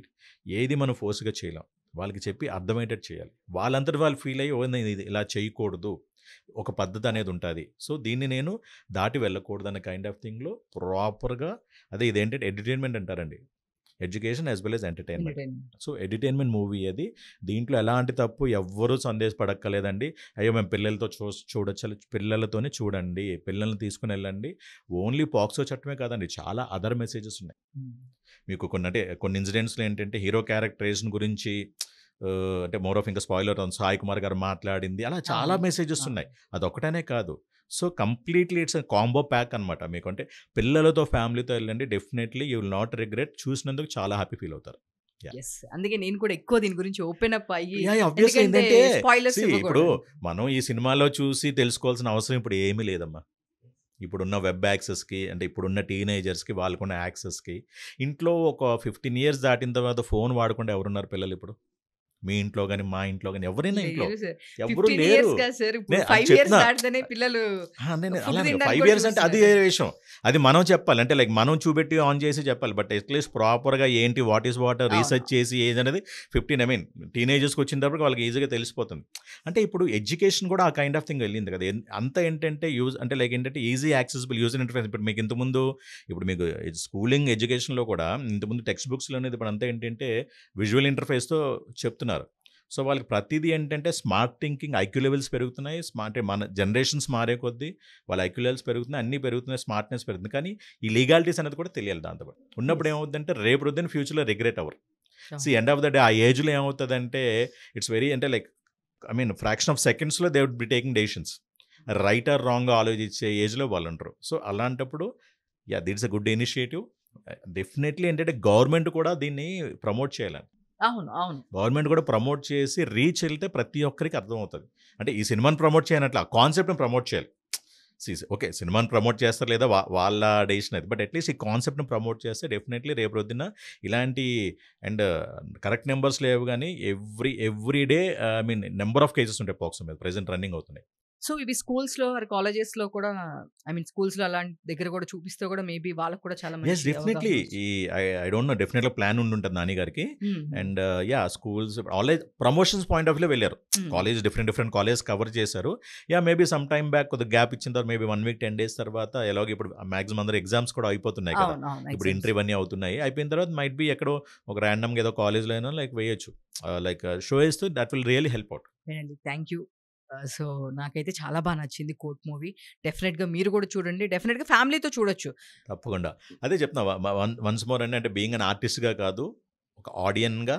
ఏది మనం ఫోర్స్‌గా చేయలేం. వాళ్ళకి చెప్పి అర్థమయ్యేటట్టు చేయాలి. వాళ్ళంతట వాళ్ళు ఫీల్ అయ్యి, ఓహ్! నేను ఇది ఇలా చేయకూడదు. ఒక పద్ధతి అనేది ఉంటది. సో, దీన్ని నేను దాటి వెళ్ళకూడదన్న కైండ్ ఆఫ్ థింగ్‌లో ప్రాపర్‌గా అదే ఇదేంటంటే ఎంటర్‌టైన్‌మెంట్ అంటారండి. Education as well as entertainment. So, entertainment movie అది. దీంట్లో ఎలాంటి తప్పు ఎవ్వరూ సందేహపడక్కర్లేదండి. అయ్యో! మేము పిల్లలతో చూడొచ్చు పిల్లలతోనే చూడండి. పిల్లల్ని తీసుకొనెళ్ళండి. ఓన్లీ పోక్సో చట్టమే కాదండి. చాలా అదర్ మెసేజెస్ ఉన్నాయి. మీకు కొన్ని ఇన్సిడెంట్స్‌లో ఏంటంటే హీరో క్యారెక్టరైజేషన్ గురించి అంటే మోర్ ఆఫ్ ఇంకా స్పాయిలర్ సాయి కుమార్ గారు మాట్లాడింది. అలా చాలా మెసేజెస్ ఉన్నాయి. అదొక్కటనే కాదు. So, completely it's a combo pack అనమాట మీకు. అంటే పిల్లలతో, ఫ్యామిలీతో ఎళ్ళండి. Definitely you will not regret. చూసినందుకు చాలా హ్యాపీ ఫీల్ అవుతారు. యాహ్! యెస్. అందుకే నేను కూడా ఎక్కువ దీని గురించి ఓపెన్ అప్ అయ్యి యాహ్! ఆబ్వియస్‌లీ ఎందుకంటే ఏంటంటే స్పాయిలర్స్ ఇప్పుడు ఇవ్వకూడదు. మనం ఈ సినిమాలో చూసి తెలుసుకోవాల్సిన అవసరం ఇప్పుడు ఏమీ లేదమ్మా. ఇప్పుడున్న వెబ్ యాక్సెస్‌కి అంటే ఇప్పుడున్న టీనేజర్స్‌కి వాళ్ళకున్న యాక్సెస్‌కి ఇంట్లో ఒక 15 ఇయర్స్ దాటిన తర్వాత ఫోన్ వాడకుండా ఎవరున్నారు పిల్లలిప్పుడు? మీ ఇంట్లో గాని, మా ఇంట్లో గాని ఎవరైనా ఇంట్లో లేరు సార్. ఎవ్వరు 15 లేరు. ఇయర్స్ కాదు సార్. ఇప్పుడు అది 5 ఇయర్స్ చెప్తున్నా. దాటితేనే పిల్లలు నేను ఫుడ్ అలా తినడానికి 5 కూడా ఇయర్స్ అంటే అది చూస్తున్నారు. వేరే విషయం. అది మనం చెప్పాలి. అంటే లైక్ మనం చూపెట్టి ఆన్ చేసి చెప్పాలి. బట్ అట్‌లీస్ట్ ప్రాపర్‌గా ఏంటి, వాట్ ఈస్ వాట్ అవును. రీసెర్చ్ చేసి ఏజ్ అనేది 15 ఐ మీన్ టీనేజర్స్‌కి వచ్చినప్పటికి వాళ్ళకి ఈజీగా తెలిసిపోతుంది. అంటే ఇప్పుడు ఎడ్యుకేషన్ కూడా ఆ కైండ్ ఆఫ్ థింగ్ వెళ్ళింది కదా! అంతా ఏంటంటే అంటే లైక్ ఏంటంటే ఈజీ యాక్సెసిబుల్ యూజర్ ఇంటర్‌ఫేస్. ఇప్పుడు మీకు ఇంతకుముందు ఇప్పుడు మీకు స్కూలింగ్ ఎడ్యుకేషన్‌లో కూడా ఇంతకుముందు టెక్స్ట్ బుక్స్‌లో అనేది ఇప్పుడు అంతా ఏంటంటే విజువల్ ఇంటర్‌ఫేస్‌తో చెప్తున్నారు. సో, వాళ్ళకి ప్రతీదీ ఏంటంటే స్మార్ట్ థింకింగ్ ఐక్యూ లెవెల్స్ పెరుగుతున్నాయి. అంటే మన జనరేషన్స్ మారే కొద్దీ వాళ్ళ ఐక్యూ లెవెల్స్ పెరుగుతున్నాయి. అన్నీ పెరుగుతున్నాయి. స్మార్ట్‌నెస్ పెరుగుతుంది. కానీ ఈ లీగాలిటీస్ అనేది కూడా తెలియాలి దాంతో పాటు. ఉన్నప్పుడు యెస్. ఏమవుద్దంటే రేపు రొద్దున ఫ్యూచర్‌లో రిగ్రెట్ అవ్వరు. అవును. ఎండ్ ఆఫ్ ద డే ఆ ఏజ్‌లో ఏమవుతదంటే ఇట్స్ వెరీ అంటే like I mean fraction of సెకండ్స్‌లో they would be taking decisions. Right or wrong ఆలోచించే ఏజ్‌లో వాళ్ళుంటరు. సో, అలాంటప్పుడు yeah! That's a good initiative. Definitely ఏంటంటే గవర్నమెంట్ కూడా దీన్ని ప్రమోట్ చేయాలండి. అవును. గవర్నమెంట్ కూడా ప్రమోట్ చేసి రీచ్ వెళ్తే ప్రతి ఒక్కరికి అర్థమవుతది. అంటే ఈ సినిమాని ప్రమోట్ చేయనట్ల ఆ కాన్సెప్ట్‌ని ప్రమోట్ చేయాలి. ఓకే. సినిమాని ప్రమోట్ చేస్తారు లేదా వాళ్ళ డెసిషన్ అది. బట్ అట్‌లీస్ట్ ఈ కాన్సెప్ట్‌ని ప్రమోట్ చేస్తే డెఫినైట్‌లీ రేపు రొద్దున ఇలాంటి అండ్ కరెక్ట్ నంబర్స్ లేవు గానీ every day I mean number of cases ఉంటాయి పోక్సో మీద ప్రెజెంట్ రన్నింగ్ అవుతున్నాయి. సో, ఇవి స్కూల్స్‌లో ఆర్ కాలేజెస్‌లో కూడా ఐ మీన్ స్కూల్స్‌లో అలాంటి దగ్గర కూడా చూపిస్తే కూడా మేబీ వాళ్ళకి కూడా చాలా యెస్. మంచి డెఫినైట్‌లీ. అవగాహన వస్తుంది. ఈ ఐ డోంట్ నో డెఫినెట్‌గా ప్లాన్ ఉండుంటది నాని గారికి. హ్మ్. And yeah! Schools already promotions point of వ్యూలో వెళ్లారు. హ్మ్. కాలేజ్ డిఫరెంట్ కాలేజెస్ కవర్ చేశారు. Yeah! Maybe some time back కొద్దిగా గ్యాప్ ఇచ్చిన తర్వాత మేబీ 1 వీక్ 10 డేస్ తర్వాత ఎలాగో ఇప్పుడు మాక్సిమం అందరూ ఎగ్జామ్స్ కూడా అయిపోతున్నాయి కదా! అవును. ఇప్పుడు ఎగ్జామ్స్. ఇంటర్ ఇవన్నీ అవుతున్నాయి. అయిపోయిన తర్వాత మైట్ బి ఎక్కడో ఒక ర్యాండమ్‌గా ఏదో కాలేజ్‌లో అయినా లైక్ వేయొచ్చు. లైక్ షో ఇస్తే that will really help out. Thank you. So, నాకైతే చాలా నచ్చింది 'కోర్ట్' మూవీ. డెఫినిట్‌గా మీరు కూడా చూడండి. డెఫినిట్‌గా ఫ్యామిలీతో చూడొచ్చు. తప్పకుండా. అదే చెప్తున్నా వన్స్ మోర్ అంటే బీయింగ్ ఎన్ ఆర్టిస్ట్‌గా కాదు, ఒక ఆడియన్‌గా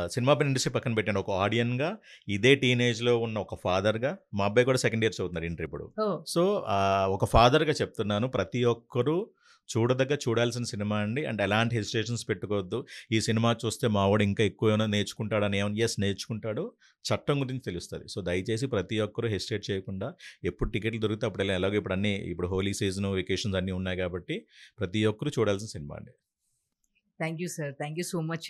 సినిమా ఇండస్ట్రీ పక్కన పెట్టండి. ఒక ఆడియన్‌గా ఇదే టీనేజ్‌లో ఉన్న ఒక ఫాదర్‌గా మా అబ్బాయి కూడా సెకండ్ ఇయర్ చదువుతున్నారు ఇంటర్ ఇప్పుడు. ఓహ్! సో, ఒక ఫాదర్‌గా చెప్తున్నాను. ప్రతి ఒక్కరు చూడాల్సిన సినిమా అండి. అండ్ ఎలాంటి హెసిటేషన్స్ పెట్టుకోవద్దు. ఈ సినిమా చూస్తే మావాడు ఇంకా ఎక్కువ ఏమైనా నేర్చుకుంటాడని యెస్ నేర్చుకుంటాడు. చట్టం గురించి తెలుస్తది. సో, దయచేసి ప్రతి ఒక్కరు హెసిటేట్ చేయకుండా ఎప్పుడు టికెట్లు దొరికితే అప్పుడు ఎలాగో ఇప్పుడు హోలీ సీజన్, వెకేషన్స్ అన్నీ ఉన్నాయి కాబట్టి ప్రతి ఒక్కరు చూడాల్సిన సినిమా అండి. Thank you sir. Thank you so much.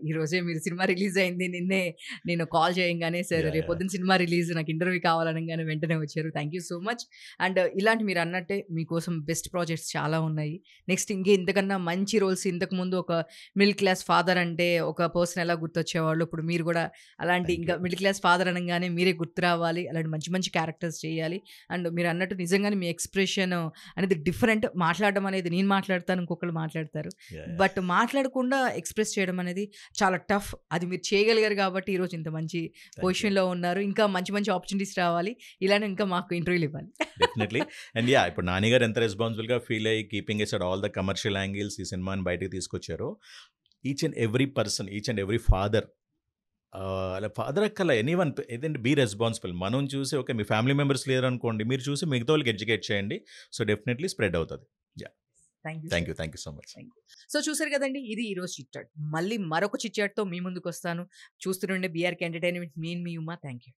ఈరోజే మీరు సినిమా రిలీజ్ అయింది. నిన్నే నేను కాల్ చేయంగానే సార్ యాహ్! యాహ్! రేపొద్దున సినిమా రిలీజ్ నాకు ఇంటర్వ్యూ కావాలనంగానే వెంటనే వచ్చారు. Thank you so much. And ఇలాంటి మీరు అన్నట్టే మీకోసం బెస్ట్ ప్రాజెక్ట్స్ చాలా ఉన్నాయి. నెక్స్ట్ ఇంతకన్నా మంచి రోల్స్ ఇంతకుముందు ఒక మిడిల్ క్లాస్ ఫాదర్ అంటే ఒక పర్సన్ ఎలా గుర్తొచ్చేవాళ్ళు. ఇప్పుడు మీరు కూడా అలాంటి థ్యాంక్ ఇంకా యూ. మిడిల్ క్లాస్ ఫాదర్ అనంగానే మీరే గుర్తు రావాలి. అలాంటి మంచి మంచి క్యారెక్టర్స్ చేయాలి. అండ్ మీరు అన్నట్టు నిజంగానే మీ ఎక్స్‌ప్రెషన్ అనేది డిఫరెంట్. మాట్లాడడం అనేది నేను మాట్లాడతాను. ఇంకొకళ్ళు మాట్లాడతారు. యాహ్! బట్ మాట్లాడకుండా ఎక్స్‌ప్రెస్ చేయడం అనేది చాలా టఫ్. అది మీరు చేయగలిగారు కాబట్టి ఈరోజు ఇంత మంచి థ్యాంక్ యూ. పొజిషన్‌లో ఉన్నారు. ఇంకా మంచి మంచి ఆపర్చునిటీస్ రావాలి. ఇలానే ఇంకా మాకు ఇంటర్వ్యూలు ఇవ్వాలి. డెఫినెట్లీ. And yeah! ఇప్పుడు 'నాని' గారు ఎంత రెస్పాన్సిబుల్‌గా ఫీల్ అయ్యి keeping aside all the commercial angles ఈ సినిమాని బయటకి తీసుకొచ్చారో each and every person, each and every father అలా ఫాదర్ అక్కల ఎనీవన్ ఏదంటే బీ రెస్పాన్సిబుల్. మనం చూసి ఓకే మీ ఫ్యామిలీ మెంబర్స్ లేరనుకోండి, మీరు చూసి మిగతా వాళ్ళకి ఎడ్యుకేట్ చేయండి. సో, డెఫినెట్‌లీ స్ప్రెడ్ అవుతది. Yeah! Thank you thank sir. You. Thank you so much. Thank you. So చూసారు కదండీ! ఇది ఈరోజు చిట్ చాట్. మళ్ళీ మరొక చిట్ చాట్‌తో మీ ముందుకొస్తాను. చూస్తూనే ఉండండి బీఆర్‌కే ఎంటర్‌టైన్‌మెంట్. నేను మీ ఉమా. Thank you.